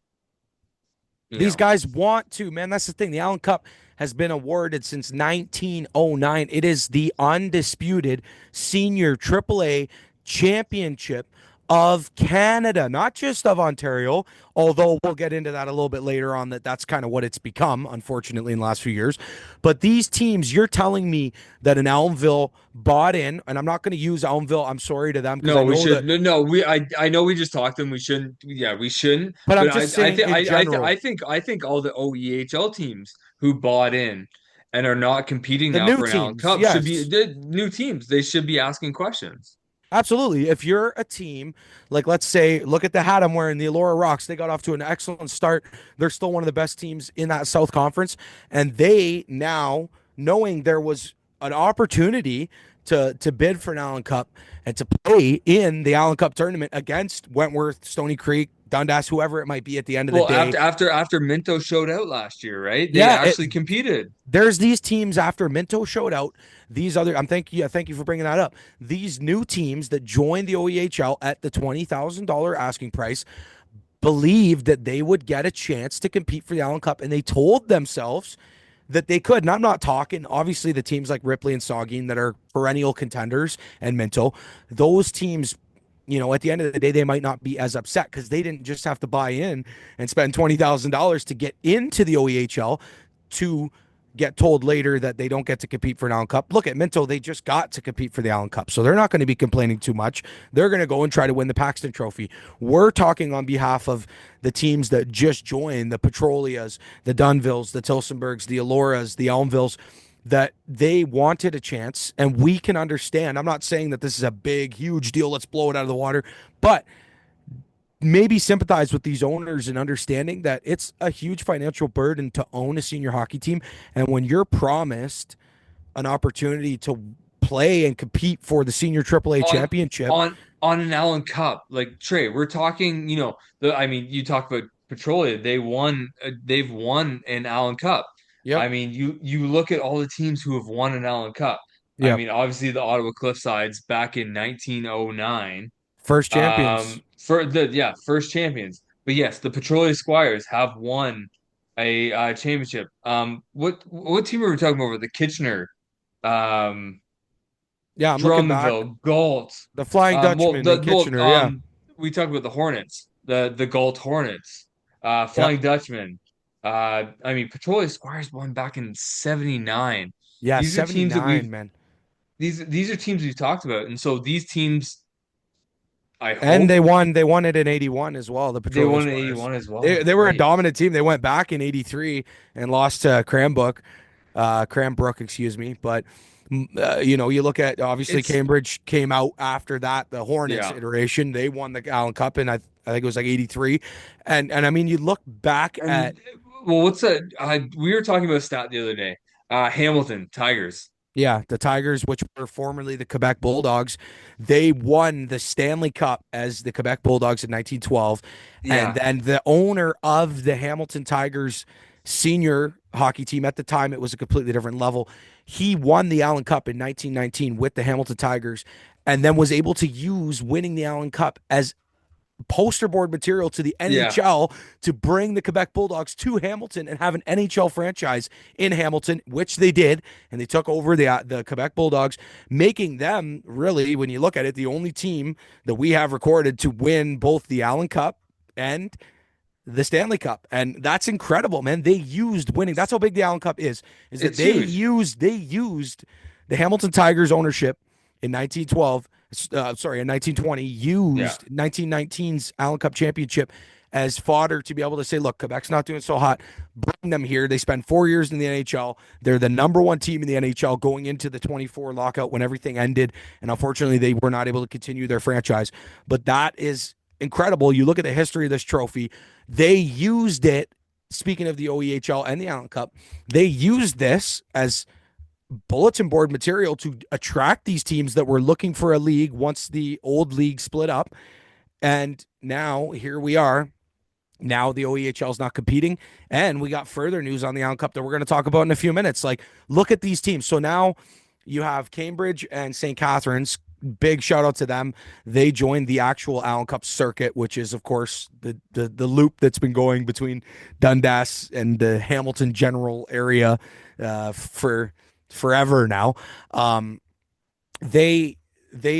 These guys want to, man. That's the thing. The Allen Cup has been awarded since 1909. It is the undisputed senior AAA championship of Canada, not just of Ontario, although we'll get into that a little bit later on, that's kind of what it's become, unfortunately, in the last few years. But these teams, you're telling me that an Elmvale bought in, and I'm not going to use Elmvale. I'm sorry to them. No, we should. No, I know we just talked to them. We shouldn't. Yeah, we shouldn't. But I'm just saying in general. I think all the OEHL teams who bought in and are not competing The now new for an Allen teams, Cup yes. should be the new teams. They should be asking questions. Absolutely. If you're a team, like let's say, look at the hat I'm wearing, the Elora Rocks, they got off to an excellent start. They're still one of the best teams in that South Conference. And they now, knowing there was an opportunity to bid for an Allen Cup and to play in the Allen Cup tournament against Wentworth, Stony Creek, Dundas, whoever it might be at the end of the Well, day. after Minto showed out last year, right? They Yeah, actually competed. there's these teams after Minto showed out. These other, thank you for bringing that up. These new teams that joined the OEHL at the $20,000 asking price believed that they would get a chance to compete for the Allen Cup, and they told themselves that they could. And I'm not talking, obviously, the teams like Ripley and Saugeen that are perennial contenders and Minto. Those teams, at the end of the day, they might not be as upset because they didn't just have to buy in and spend $20,000 to get into the OEHL to get told later that they don't get to compete for an Allen Cup. Look at Minto, they just got to compete for the Allen Cup, so they're not going to be complaining too much. They're going to go and try to win the Paxton Trophy. We're talking on behalf of the teams that just joined, the Petrolias, the Dunvilles, the Tilsonburgs, the Alloras, the Elmvilles, that they wanted a chance, and we can understand. I'm not saying that this is a big, huge deal, let's blow it out of the water, but maybe sympathize with these owners and understanding that it's a huge financial burden to own a senior hockey team. And when you're promised an opportunity to play and compete for the senior AAA championship on an Allen Cup, like Trey, we're talking, you talk about Petrolia, they've won an Allen Cup. Yep. I mean, you look at all the teams who have won an Allen Cup. Yep. I mean, obviously the Ottawa Cliffsides back in 1909. First champions. First champions. But yes, the Petrolia Squires have won a championship. What team are we talking about? The Kitchener, Yeah, I'm looking back. Drummondville, Galt. The Flying Dutchman in Kitchener, We talked about the Hornets, the Galt Hornets, Flying Dutchman. Petrolia Squires won back in '79. Yeah, These are teams that 79, man. These are teams we've talked about, and so these teams, I hope, And they won it in 81 as well. The Petrolia they won in Squires. 81 as well. They were a Right. dominant team. They went back in 83 and lost to Cranbrook, excuse me. But you look at, obviously, Cambridge came out after that, the Hornets iteration. They won the Allen Cup in I think it was like 83. And I mean, you look back at, well, what's that? We were talking about a stat the other day. Hamilton Tigers. yeah, the Tigers, which were formerly the Quebec Bulldogs, they won the Stanley Cup as the Quebec Bulldogs in 1912. Yeah. And then the owner of the Hamilton Tigers senior hockey team, at the time it was a completely different level, he won the Allen Cup in 1919 with the Hamilton Tigers, and then was able to use winning the Allen Cup as poster board material to the NHL to bring the Quebec Bulldogs to Hamilton and have an NHL franchise in Hamilton, which they did, and they took over the Quebec Bulldogs, making them, really, when you look at it, the only team that we have recorded to win both the Allen Cup and the Stanley Cup. And that's incredible, man. They used winning. That's how big the Allen Cup is that they used the Hamilton Tigers ownership in 1912, in 1920, used 1919's Allen Cup championship as fodder to be able to say, look, Quebec's not doing so hot. Bring them here. They spend 4 years in the NHL. They're the number one team in the NHL going into the 24 lockout when everything ended. And unfortunately, they were not able to continue their franchise. But that is incredible. You look at the history of this trophy. They used it, speaking of the OEHL and the Allen Cup, they used this as bulletin board material to attract these teams that were looking for a league once the old league split up. And now here we are. Now the OEHL is not competing, and we got further news on the Allen Cup that we're going to talk about in a few minutes. Like, look at these teams. So now you have Cambridge and St. Catharines. Big shout out to them. They joined the actual Allen Cup circuit, which is, of course, the loop that's been going between Dundas and the Hamilton general area for forever now. They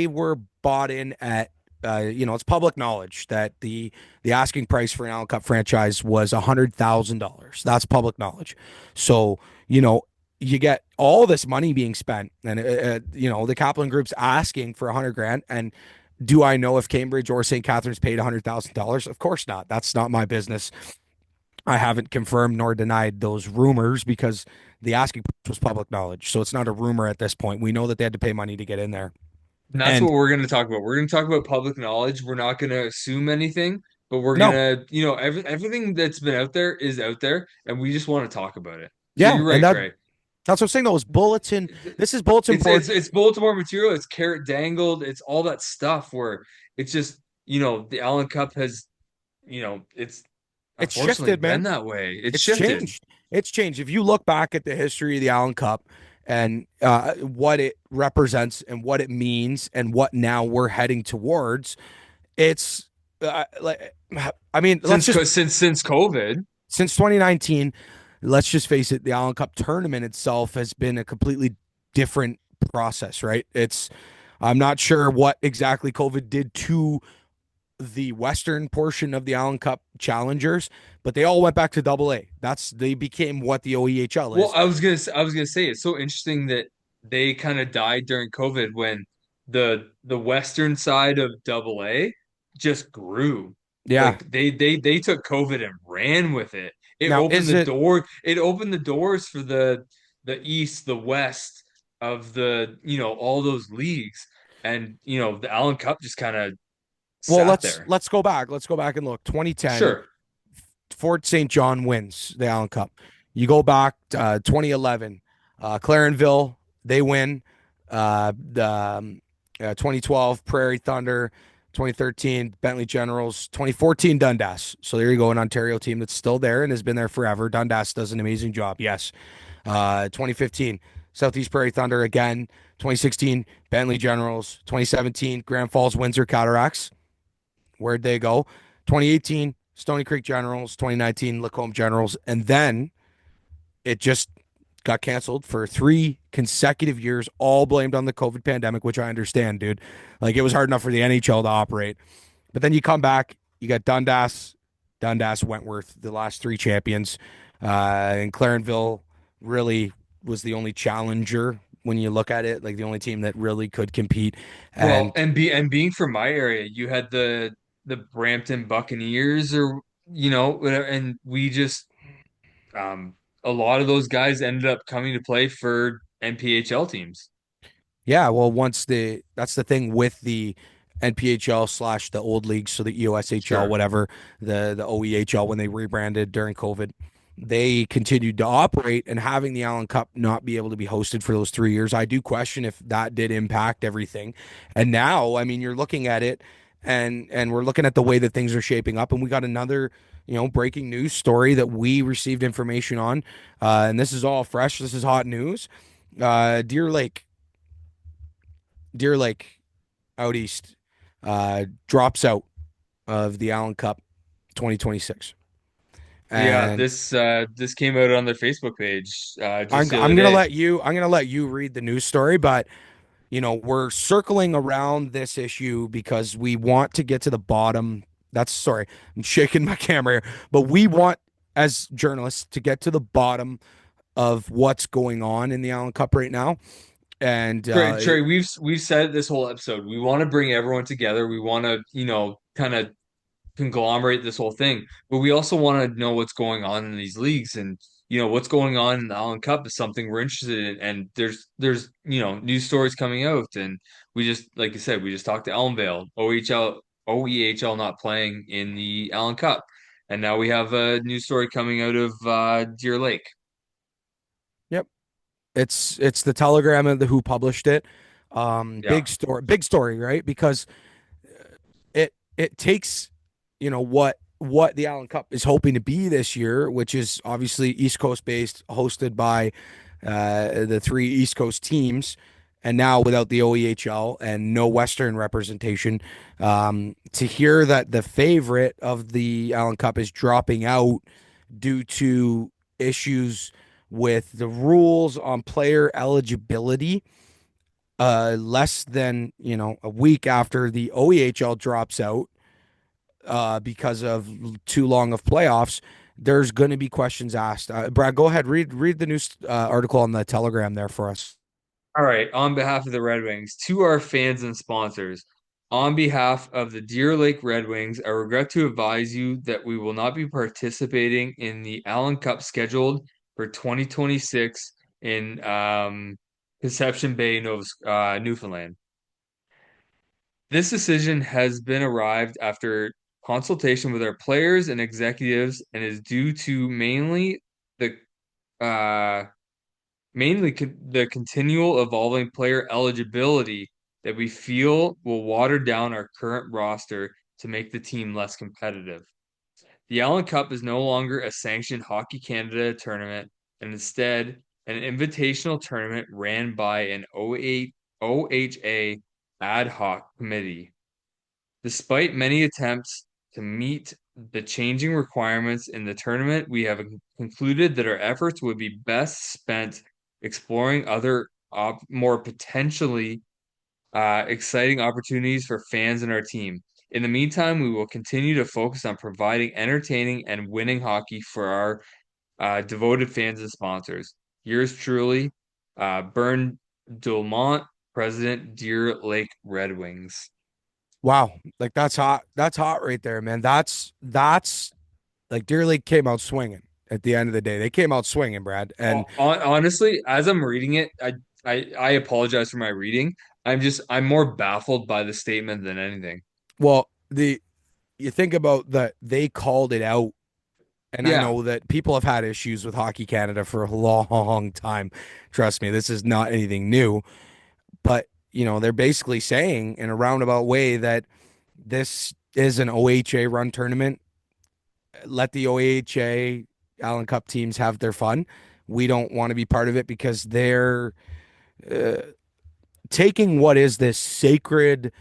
were bought in at it's public knowledge that the asking price for an Allen Cup franchise was $100,000. That's public knowledge. So you get all this money being spent, and the Kaplan Group's asking for $100,000. And do I know if Cambridge or St. Catharines paid $100,000? Of course not. That's not my business. I haven't confirmed nor denied those rumors because the asking price was public knowledge. So it's not a rumor at this point. We know that they had to pay money to get in there. And that's what we're going to talk about. We're going to talk about public knowledge. We're not going to assume anything, but we're going to, everything that's been out there is out there, and we just want to talk about it. So yeah, you're right, Trey. That's what I'm saying. Though, is bulletin. This is bulletin board. It's bulletin board material. It's carrot dangled. It's all that stuff where it's just, the Allen Cup has it's It's unfortunately shifted, been man. that way. It's It's shifted. changed. It's changed. If you look back at the history of the Allen Cup and what it represents and what it means and what now we're heading towards, it's like, I mean, let's just Since COVID. since 2019, let's just face it, the Allen Cup tournament itself has been a completely different process, right? I'm not sure what exactly COVID did to the Western portion of the Allen Cup challengers, but they all went back to AA. They became what the OEHL Well, is. I was gonna say it's so interesting that they kind of died during COVID when the western side of AA just grew. Yeah. Like they took COVID and ran with it. Now, is it It opened the doors for the East, the West of all those leagues. And the Allen Cup just kind of well, sat let's there. let's go back. Let's go back and look. 2010, Sure. Fort St. John wins the Allen Cup. You go back 2011, Clarenville, they win. 2012, Prairie Thunder. 2013, Bentley Generals. 2014, Dundas. So there you go, an Ontario team that's still there and has been there forever. Dundas does an amazing job. Yes. 2015, Southeast Prairie Thunder again. 2016, Bentley Generals. 2017, Grand Falls Windsor Cataracts. Where'd they go? 2018, Stony Creek Generals. 2019, Lacombe Generals. And then it just got canceled for 3 consecutive years, all blamed on the COVID pandemic, which I understand, dude. Like, it was hard enough for the NHL to operate. But then you come back, you got Dundas, Wentworth, the last 3 champions. And Clarenville really was the only challenger when you look at it, like the only team that really could compete. Well, And being from my area, you had the Brampton Buccaneers, or whatever, and we just um a lot of those guys ended up coming to play for NPHL teams. yeah, well, that's the thing with the NPHL slash the old leagues, so the EOSHL, Sure. whatever, the OEHL when they rebranded during COVID, they continued to operate, and having the Allen Cup not be able to be hosted for those 3 years, I do question if that did impact everything. And now, I mean, you're looking at it, and we're looking at the way that things are shaping up, and we got another breaking news story that we received information on, and this is all fresh. This is hot news. Deer Lake out east drops out of the Allen Cup 2026. Yeah, And this came out on their Facebook page just I'm the I'm other gonna day. let you read the news story, but we're circling around this issue because we want to get to the bottom. Sorry, I'm shaking my camera here, but we want, as journalists, to get to the bottom of what's going on in the Allen Cup right now. And Trey, we've said it this whole episode. We want to bring everyone together. We want to, kind of conglomerate this whole thing, but we also want to know what's going on in these leagues, and what's going on in the Allen Cup is something we're interested in. And there's news stories coming out, and we just, like you said, we just talked to Elmvale, OEHL not playing in the Allen Cup, and now we have a news story coming out of Deer Lake. yep, it's the Telegram and the Who published it. Yeah, Big story, right? Because it takes what the Allen Cup is hoping to be this year, which is obviously East Coast based, hosted by the 3 East Coast teams, and now without the OEHL and no Western representation. To hear that the favorite of the Allen Cup is dropping out due to issues with the rules on player eligibility, less than a week after the OEHL drops out because of too long of playoffs, there's going to be questions asked. Brad, go ahead, read the news article on the Telegram there for us. all right. On behalf of the Red Wings, to our fans and sponsors, on behalf of the Deer Lake Red Wings, I regret to advise you that we will not be participating in the Allen Cup scheduled for 2026 in Conception Bay, Newfoundland. This decision has been arrived after consultation with our players and executives, and is due to the uh, the continual evolving player eligibility that we feel will water down our current roster to make the team less competitive. The Allen Cup is no longer a sanctioned Hockey Canada tournament, and instead an invitational tournament ran by an OHA ad hoc committee. Despite many attempts to meet the changing requirements in the tournament, we have concluded that our efforts would be best spent exploring other more potentially exciting opportunities for fans in our team. In the meantime, we will continue to focus on providing entertaining and winning hockey for our devoted fans and sponsors. Yours truly, Bern Dulmont, President, Deer Lake Red Wings. Wow, like that's hot. That's hot right there, man. That's like Deer Lake came out swinging at the end of the day. They came out swinging, Brad. And Honestly, as I'm reading it, I apologize for my reading. I'm more baffled by the statement than anything. well, you think about that they called it out, and I Yeah. know that people have had issues with Hockey Canada for a long time. Trust me, this is not anything new. But they're basically saying in a roundabout way that this is an OHA run tournament. Let the OEHL Allen Cup teams have their fun. We don't want to be part of it because they're uh, taking what is this sacred,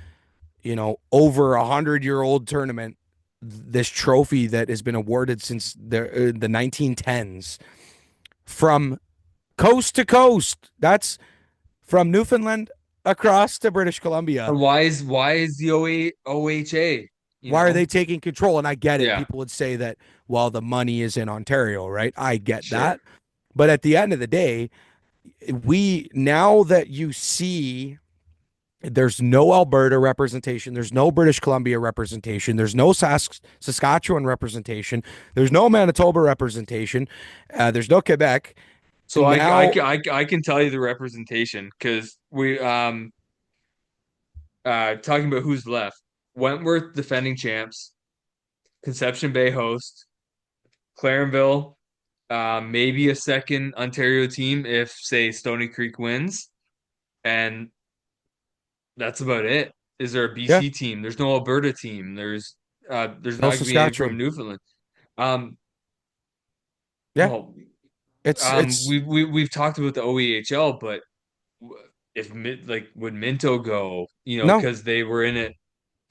over 100-year-old tournament, this trophy that has been awarded since the 1910s, from coast to coast. That's from Newfoundland across to British Columbia. And why is the OHA? Why are they taking control? And I get it. Yeah. People would say that, well, the money is in Ontario, right? I get Sure. that. But at the end of the day, now that you see there's no Alberta representation, there's no British Columbia representation, there's no Saskatchewan representation, there's no Manitoba representation, there's no Quebec. So I can tell you the representation because we talking about who's left. Wentworth defending champs, Conception Bay host, Clarenville, maybe a second Ontario team if say Stony Creek wins, and that's about it. Is there a BC team? There's no Alberta team. There's No not gonna be any Saskatchewan. from Newfoundland. Um, Yeah. well, It's we've talked about the OEHL, but if would Minto go? No. Because they were in it.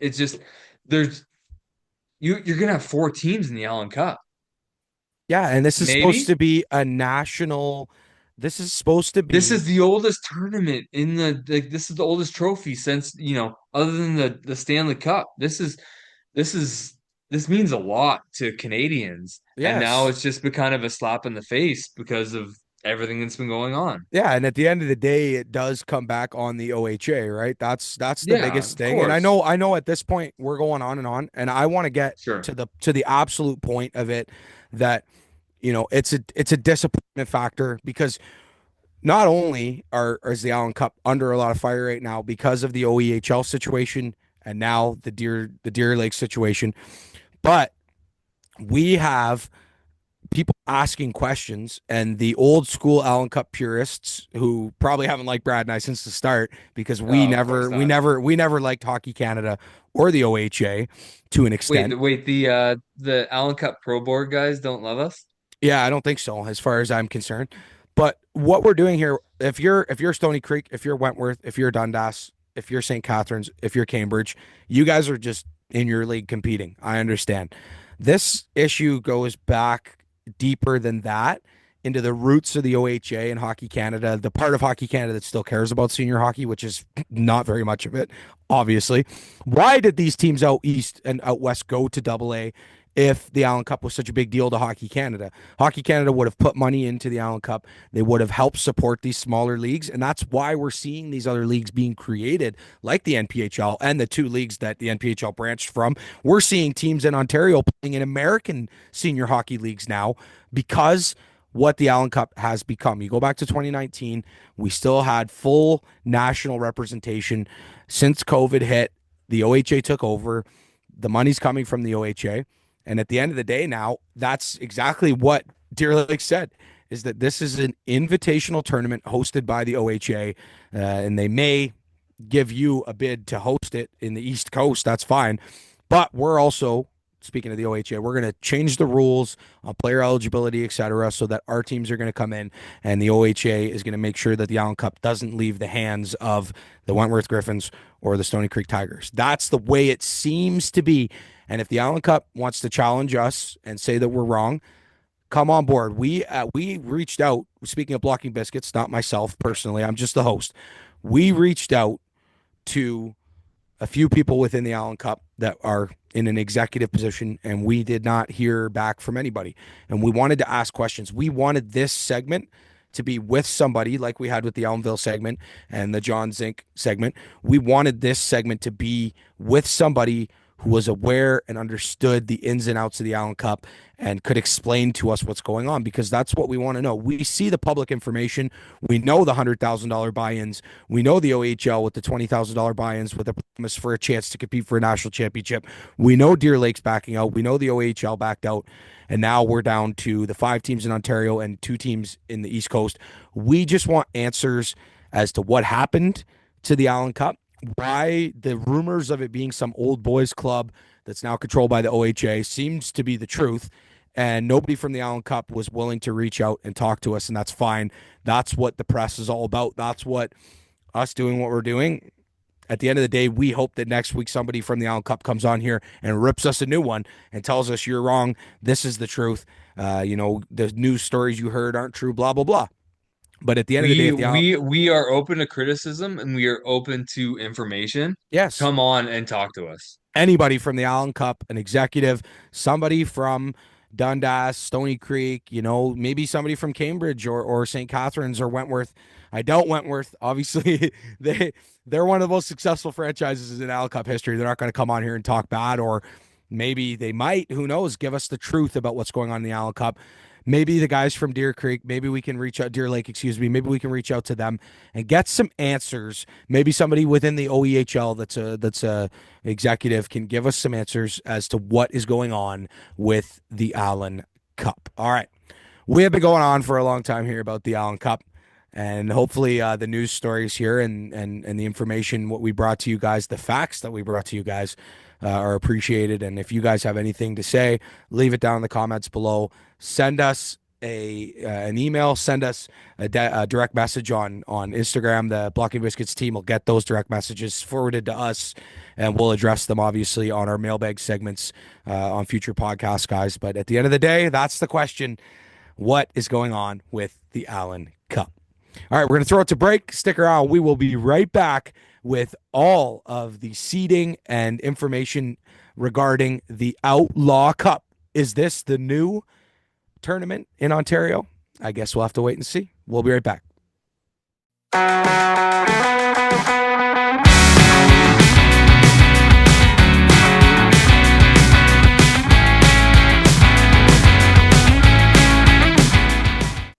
It's just there's you're gonna have 4 teams in the Allen Cup. Yeah, and this is Maybe? supposed to be a national. This is supposed to be. This is the oldest tournament in this is the oldest trophy since, other than the Stanley Cup. This means a lot to Canadians. And now Yes. it's just been kind of a slap in the face because of everything that's been going on. Yeah, and at the end of the day, it does come back on the OHA, right? That's the Yeah, biggest of thing. And course. I know at this point we're going on, and I want to get Sure. to the absolute point of it that it's a disappointment factor because not only is the Allen Cup under a lot of fire right now because of the OEHL situation and now the Deer Lake situation, but we have people asking questions, and the old school Allen Cup purists who probably haven't liked Brad and I since the start because we of course not. we never liked Hockey Canada or the OHA to an extent. Wait, the Allen Cup Pro Board guys don't love us? Yeah, I don't think so, as far as I'm concerned. But what we're doing here, if you're Stony Creek, if you're Wentworth, if you're Dundas, if you're St. Catharines, if you're Cambridge, you guys are just in your league competing. I understand. This issue goes back deeper than that into the roots of the OHA and Hockey Canada, the part of Hockey Canada that still cares about senior hockey, which is not very much of it, obviously. Why did these teams out east and out west go to AA if the Allen Cup was such a big deal to Hockey Canada? Hockey Canada would have put money into the Allen Cup. They would have helped support these smaller leagues, and that's why we're seeing these other leagues being created, like the NPHL and the 2 leagues that the NPHL branched from. We're seeing teams in Ontario playing in American senior hockey leagues now because what the Allen Cup has become. You go back to 2019, we still had full national representation. Since COVID hit, the OHA took over. The money's coming from the OHA. And at the end of the day now, that's exactly what Deer Lake said, is that this is an invitational tournament hosted by the OHA, and they may give you a bid to host it in the East Coast. That's fine. But we're also speaking of the OHA, we're going to change the rules on player eligibility, etc., so that our teams are going to come in and the OHA is going to make sure that the Allen Cup doesn't leave the hands of the Wentworth Griffins or the Stony Creek Tigers. That's the way it seems to be. And if the Allen Cup wants to challenge us and say that we're wrong, come on board. We reached out, speaking of Blocking Biscuits, not myself personally, I'm just the host. We reached out to a few people within the Allen Cup that are in an executive position, and we did not hear back from anybody. And we wanted to ask questions. We wanted this segment to be with somebody like we had with the Elmvale segment and the John Zinck segment. We wanted this segment to be with somebody who was aware and understood the ins and outs of the Allen Cup and could explain to us what's going on, because that's what we want to know. We see the public information. We know the $100,000 buy-ins. We know the OEHL with the $20,000 buy-ins with a promise for a chance to compete for a national championship. We know Deer Lake's backing out. We know the OEHL backed out. And now we're down to the 5 teams in Ontario and 2 teams in the East Coast. We just want answers as to what happened to the Allen Cup, why the rumors of it being some old boys club that's now controlled by the OHA seems to be the truth, and nobody from the Allen Cup was willing to reach out and talk to us, and that's fine. That's what the press is all about. That's what us doing what we're doing. At the end of the day, we hope that next week somebody from the Allen Cup comes on here and rips us a new one and tells us you're wrong, this is the truth. The news stories you heard aren't true, blah, blah, blah. But at the end of the day, we are open to criticism and we are open to information. Yes. Come on and talk to us. Anybody from the Allen Cup, an executive, somebody from Dundas, Stony Creek, maybe somebody from Cambridge or St. Catharines or Wentworth. I doubt Wentworth. Obviously, they're one of the most successful franchises in Allen Cup history. They're not going to come on here and talk bad, or maybe they might. Who knows? Give us the truth about what's going on in the Allen Cup. Maybe the guys from Deer Creek, maybe we can reach out, Deer Lake, maybe we can reach out to them and get some answers. Maybe somebody within the OEHL that's a executive can give us some answers as to what is going on with the Allen Cup. All right. We have been going on for a long time here about the Allen Cup, and hopefully the news stories here and the information, what we brought to you guys, the facts that we brought to you guys are appreciated. And if you guys have anything to say, leave it down in the comments below. Send us an email, send us a direct message on Instagram. The Blocking Biscuits team will get those direct messages forwarded to us, and we'll address them obviously on our mailbag segments on future podcasts, guys. But at the end of the day, that's the question. What is going on with the Allen Cup? All right, we're going to throw it to break. Stick around. We will be right back with all of the seeding and information regarding the Outlaw Cup. Is this the new tournament in Ontario? I guess we'll have to wait and see. We'll be right back.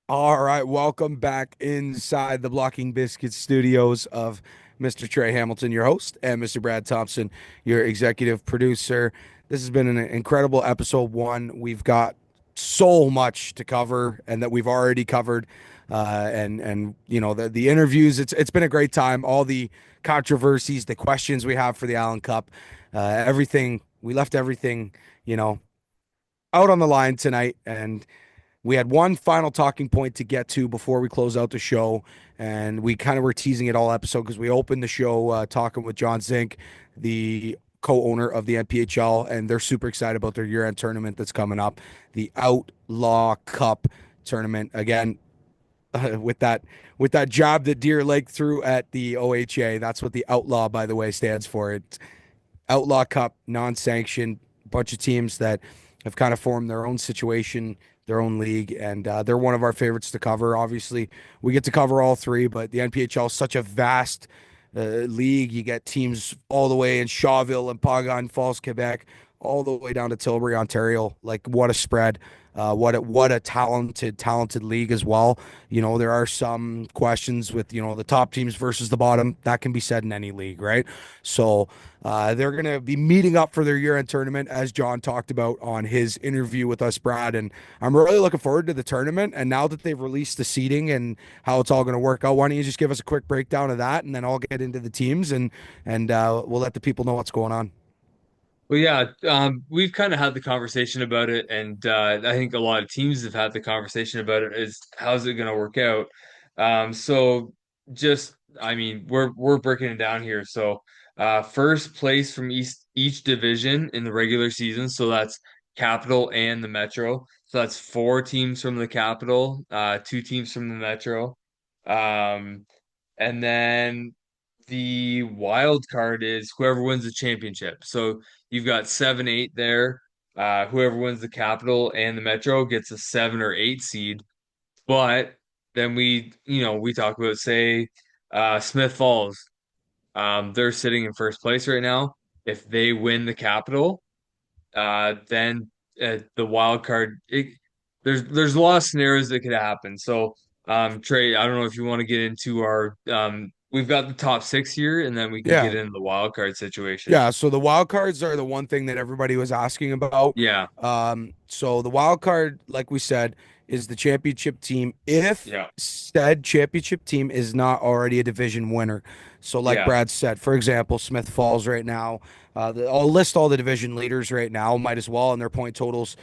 All right, welcome back inside the Blocking Biscuits studios of Mr. Treh Hamilton, your host, and Mr. Brad Thompson, your executive producer. This has been an incredible episode 1. We've got so much to cover, and that we've already covered, and the interviews. It's been a great time. All the controversies, the questions we have for the Allen Cup, everything. We left everything, out on the line tonight, and we had one final talking point to get to before we close out the show, and we kind of were teasing it all episode because we opened the show talking with John Zinck, the co-owner of the NPHL, and they're super excited about their year-end tournament that's coming up, the Outlaw Cup tournament. Again, with that job that Deer Lake threw at the OHA, that's what the Outlaw, by the way, stands for. It's Outlaw Cup, non-sanctioned, bunch of teams that have kind of formed their own situation, their own league, and they're one of our favorites to cover. Obviously, we get to cover all 3, but the NPHL is such a vast league. You get teams all the way in Shawville and Pagan Falls, Quebec, all the way down to Tilbury, Ontario. Like, what a spread. What a talented league as well. There are some questions with, the top teams versus the bottom. That can be said in any league, right? So they're going to be meeting up for their year-end tournament, as John talked about on his interview with us, Brad. And I'm really looking forward to the tournament. And now that they've released the seeding and how it's all going to work out, why don't you just give us a quick breakdown of that, and then I'll get into the teams and we'll let the people know what's going on. Well, yeah, we've kind of had the conversation about it, and I think a lot of teams have had the conversation about it. Is how's it going to work out? So just, I mean, we're breaking it down here. So, first place from each division in the regular season. So that's Capital and the Metro. So that's four teams from the Capital, two teams from the Metro, um, and then the wild card is whoever wins the championship. So you've got 7, 8 there. Whoever wins the Capital and the Metro gets a 7 or 8 seed. But then we talk about, say, Smith Falls. They're sitting in first place right now. If they win the Capital, then the wild card. There's a lot of scenarios that could happen. So, Trey, I don't know if you want to get into our. We've got the top six here, and then we can Yeah. get into the wild card situation. Yeah, so the wild cards are the one thing that everybody was asking about. Yeah. So the wild card, like we said, is the championship team if Yeah. said championship team is not already a division winner. So like Yeah. Brad said, for example, Smith Falls right now, I'll list all the division leaders right now, might as well, and their point totals.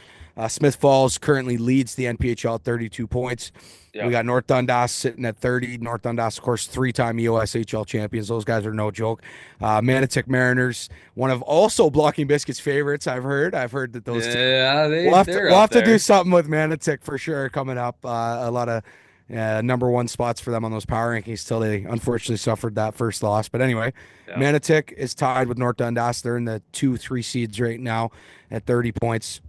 Smith Falls currently leads the NPHL at 32 points. Yeah. We got North Dundas sitting at 30. North Dundas, of course, 3-time EOSHL champions. Those guys are no joke. Manotick Mariners, one of also Blocking Biscuits favorites. I've heard that those. Yeah, We'll have to there. do something with Manotick for sure coming up. A lot of number one spots for them on those power rankings till they unfortunately suffered that first loss. But anyway, Yeah. Manotick is tied with North Dundas. They're in the 2-3 seeds right now at 30 points.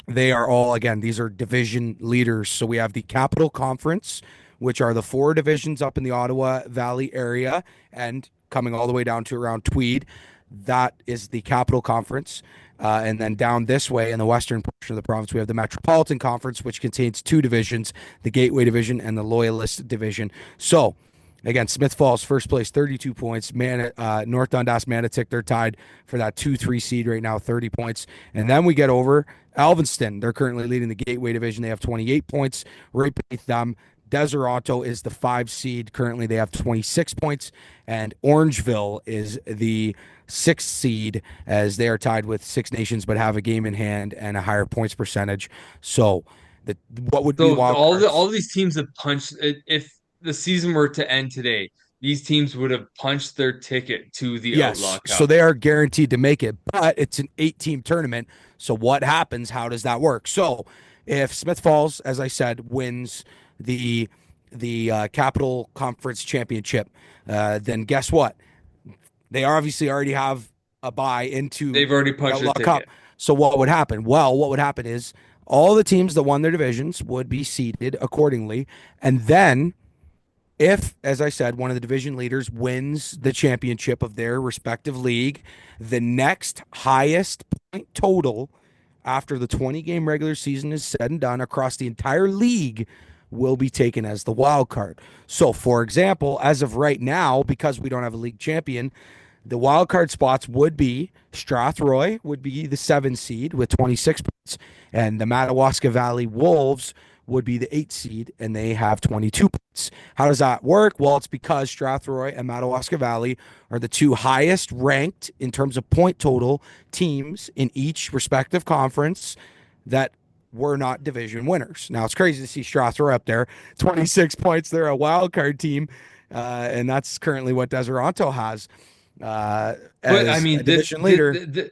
They are all, again, these are division leaders. So we have the Capital Conference, which are the 4 divisions up in the Ottawa Valley area and coming all the way down to around Tweed. That is the Capital Conference. And then down this way in the western portion of the province, we have the Metropolitan Conference, which contains 2 divisions, the Gateway Division and the Loyalist Division. So, again, Smith Falls, first place, 32 points. North Dundas, Manotick, they're tied for that 2-3 seed right now, 30 points. And then we get over Alvinston. They're currently leading the Gateway Division. They have 28 points. Right beneath them, Deseronto is the 5 seed. Currently, they have 26 points. And Orangeville is the 6th seed, as they are tied with Six Nations, but have a game in hand and a higher points percentage. So, what would be So wild all cards? all these teams have punched. If the season were to end today, these teams would have punched their ticket to the Outlaw Yes, Cup. so they are guaranteed to make it, but it's an 8-team tournament. So what happens? How does that work? So if Smith Falls, as I said, wins the Capital Conference Championship, then guess what? They obviously already have a bye into They've already the punched their Outlaw Cup. ticket. So what would happen? Well, what would happen is all the teams that won their divisions would be seeded accordingly, and then if, as I said, one of the division leaders wins the championship of their respective league, the next highest point total after the 20-game regular season is said and done across the entire league will be taken as the wild card. So, for example, as of right now, because we don't have a league champion, the wild card spots would be Strathroy would be the 7 seed with 26 points, and the Madawaska Valley Wolves would be the 8 seed, and they have 22 points. How does that work? Well, it's because Strathroy and Madawaska Valley are the 2 highest ranked in terms of point total teams in each respective conference that were not division winners. Now, it's crazy to see Strathroy up there, 26 points. They're a wild card team, and that's currently what Deseronto has. But I As mean, a division leader.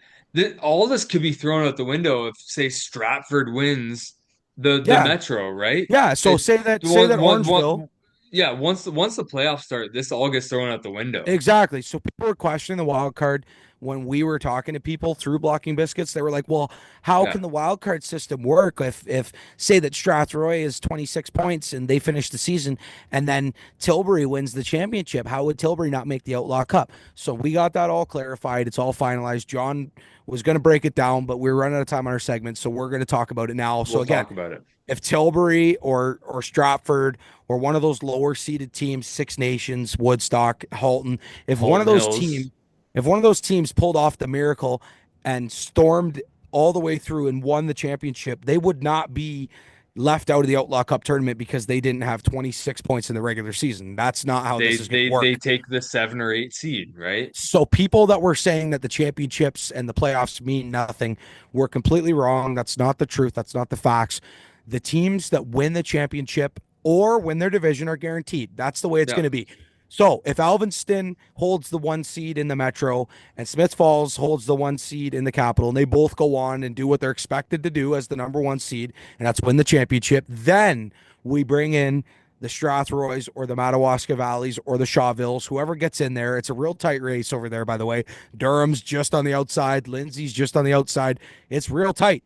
all this could be thrown out the window if, say, Stratford wins the Yeah. Metro, right? Yeah, so It- say that one- Orangeville. Yeah, once the playoffs start, this all gets thrown out the window. Exactly. So people were questioning the wild card when we were talking to people through Blocking Biscuits. They were like, "Well, how Yeah. can the wild card system work if say that Strathroy is 26 points and they finish the season, and then Tilbury wins the championship? How would Tilbury not make the Outlaw Cup?" So we got that all clarified. It's all finalized. John was going to break it down, but we're running out of time on our segment, so we're going to talk about it now. So We'll again, talk about it. if Tilbury or Stratford or one of those lower seeded teams, Six Nations, Woodstock, Halton, if one of Halton those Hills. teams pulled off the miracle and stormed all the way through and won the championship, they would not be left out of the Outlaw Cup tournament because they didn't have 26 points in the regular season. That's not how They this is going to they work. they take the 7 or 8 seed, right? So people that were saying that the championships and the playoffs mean nothing were completely wrong. That's not the truth. That's not the facts. The teams that win the championship or win their division are guaranteed. That's the way it's Yeah. going to be. So if Alvinston holds the 1 seed in the Metro and Smith Falls holds the 1 seed in the Capital, and they both go on and do what they're expected to do as the number 1 seed, and that's win the championship, then we bring in the Strathroys or the Madawaska Valleys or the Shawvilles, whoever gets in there. It's a real tight race over there, by the way. Durham's just on the outside. Lindsay's just on the outside. It's real tight.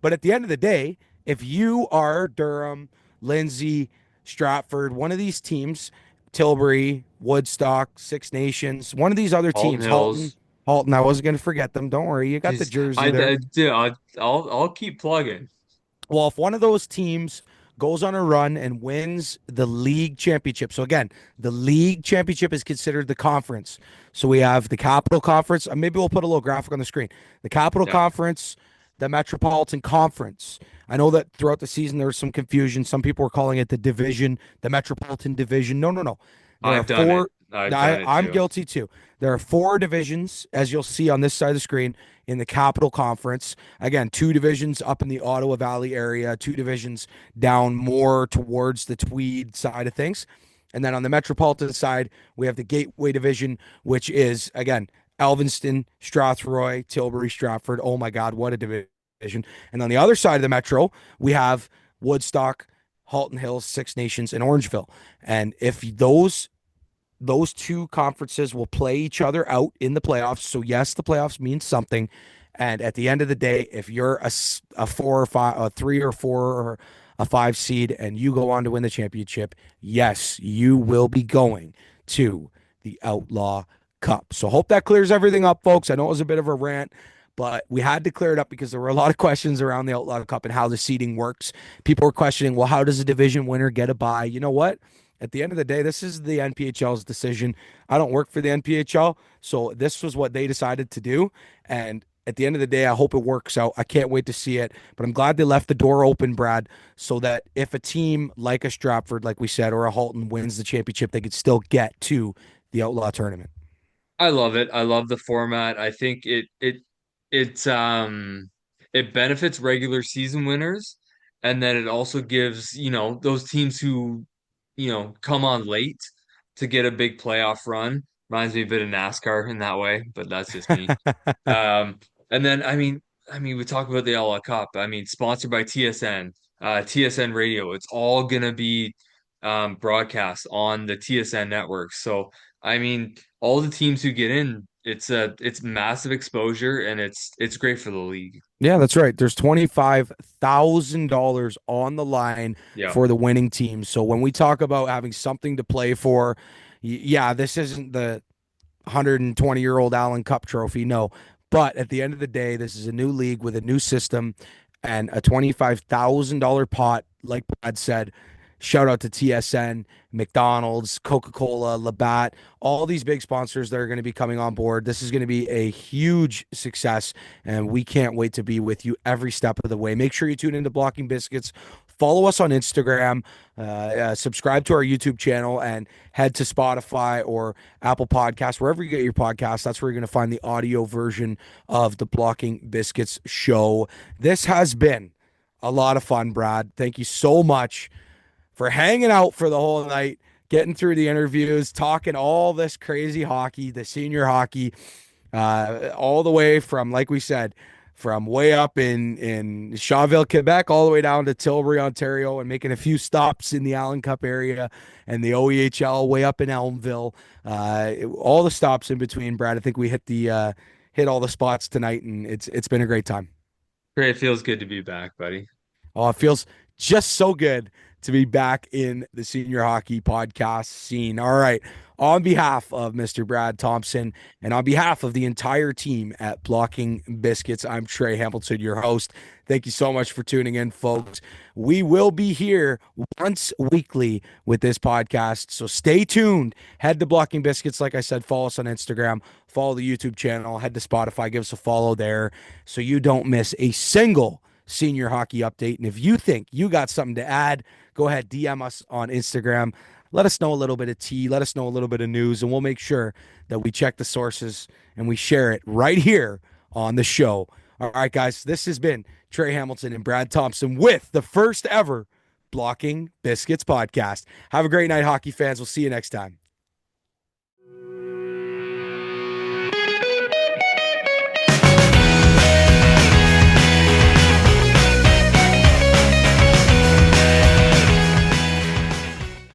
But at the end of the day, if you are Durham, Lindsay, Stratford, one of these teams, Tilbury, Woodstock, Six Nations, one of these other Halton teams, Hills. Halton, I wasn't going to forget them. Don't worry. You got the Jeez, jersey there. I'll keep plugging. Well, if one of those teams goes on a run and wins the league championship. So again, the league championship is considered the conference. So we have the Capital Conference. Maybe we'll put a little graphic on the screen. The Capital Yeah. Conference, the Metropolitan Conference. I know that throughout the season there was some confusion. Some people were calling it the division, the Metropolitan Division. No. There I've are done four. it. I've done it I'm too. guilty too. There are 4 divisions, as you'll see on this side of the screen, in the Capital Conference. Again, 2 divisions up in the Ottawa Valley area, 2 divisions down more towards the Tweed side of things. And then on the Metropolitan side, we have the Gateway Division, which is, again, Alvinston, Strathroy, Tilbury, Stratford. Oh my God, what a division. And on the other side of the Metro, we have Woodstock, Halton Hills, Six Nations, and Orangeville. And if those 2 conferences will play each other out in the playoffs. So yes, the playoffs mean something. And at the end of the day, if you're a 4 or 5, a 3 or 4 or a 5 seed and you go on to win the championship, yes, you will be going to the Outlaw Cup. So hope that clears everything up, folks. I know it was a bit of a rant, but we had to clear it up because there were a lot of questions around the Outlaw Cup and how the seeding works. People were questioning, well, how does a division winner get a bye? You know what? At the end of the day, this is the NPHL's decision. I don't work for the NPHL, so this was what they decided to do. And at the end of the day, I hope it works out. I can't wait to see it, but I'm glad they left the door open, Brad, so that if a team like a Stratford, like we said, or a Halton wins the championship, they could still get to the Outlaw tournament. I love it. I love the format. I think it benefits regular season winners, and then it also gives, those teams who, come on late to get a big playoff run. Reminds me a bit of NASCAR in that way, but that's just me. And then we talk about the LA Cup. I mean, sponsored by TSN, TSN Radio. It's all gonna be broadcast on the TSN network. So I mean, all the teams who get in, it's massive exposure and it's great for the league. Yeah, that's right. There's $25,000 on the line Yeah. for the winning team. So when we talk about having something to play for, yeah, this isn't the 120-year-old Allen Cup trophy. No. But at the end of the day, this is a new league with a new system and a $25,000 pot, like Brad said. Shout out to TSN, McDonald's, Coca-Cola, Labatt, all these big sponsors that are going to be coming on board. This is going to be a huge success, and we can't wait to be with you every step of the way. Make sure you tune into Blocking Biscuits. Follow us on Instagram, subscribe to our YouTube channel, and head to Spotify or Apple Podcasts, wherever you get your podcasts. That's where you're going to find the audio version of the Blocking Biscuits show. This has been a lot of fun, Brad. Thank you so much for hanging out for the whole night, getting through the interviews, talking all this crazy hockey, the senior hockey, all the way from, like we said, from way up in Shawville, Quebec, all the way down to Tilbury, Ontario, and making a few stops in the Allen Cup area and the OEHL way up in Elmvale. All the stops in between, Brad. I think we hit all the spots tonight, and it's been a great time. Great. It feels good to be back, buddy. Oh, it feels just so good to be back in the senior hockey podcast scene. All right. On behalf of Mr. Brad Thompson and on behalf of the entire team at Blocking Biscuits, I'm Treh Hamilton, your host. Thank you so much for tuning in, folks. We will be here once weekly with this podcast, so stay tuned. Head to Blocking Biscuits. Like I said, follow us on Instagram, follow the YouTube channel, head to Spotify, give us a follow there so you don't miss a single senior hockey update. And if you think you got something to add, go ahead, DM us on Instagram. Let us know a little bit of tea. Let us know a little bit of news, and we'll make sure that we check the sources and we share it right here on the show. All right, guys, this has been Treh Hamilton and Brad Thompson with the first ever Blocking Biscuits podcast. Have a great night, hockey fans. We'll see you next time.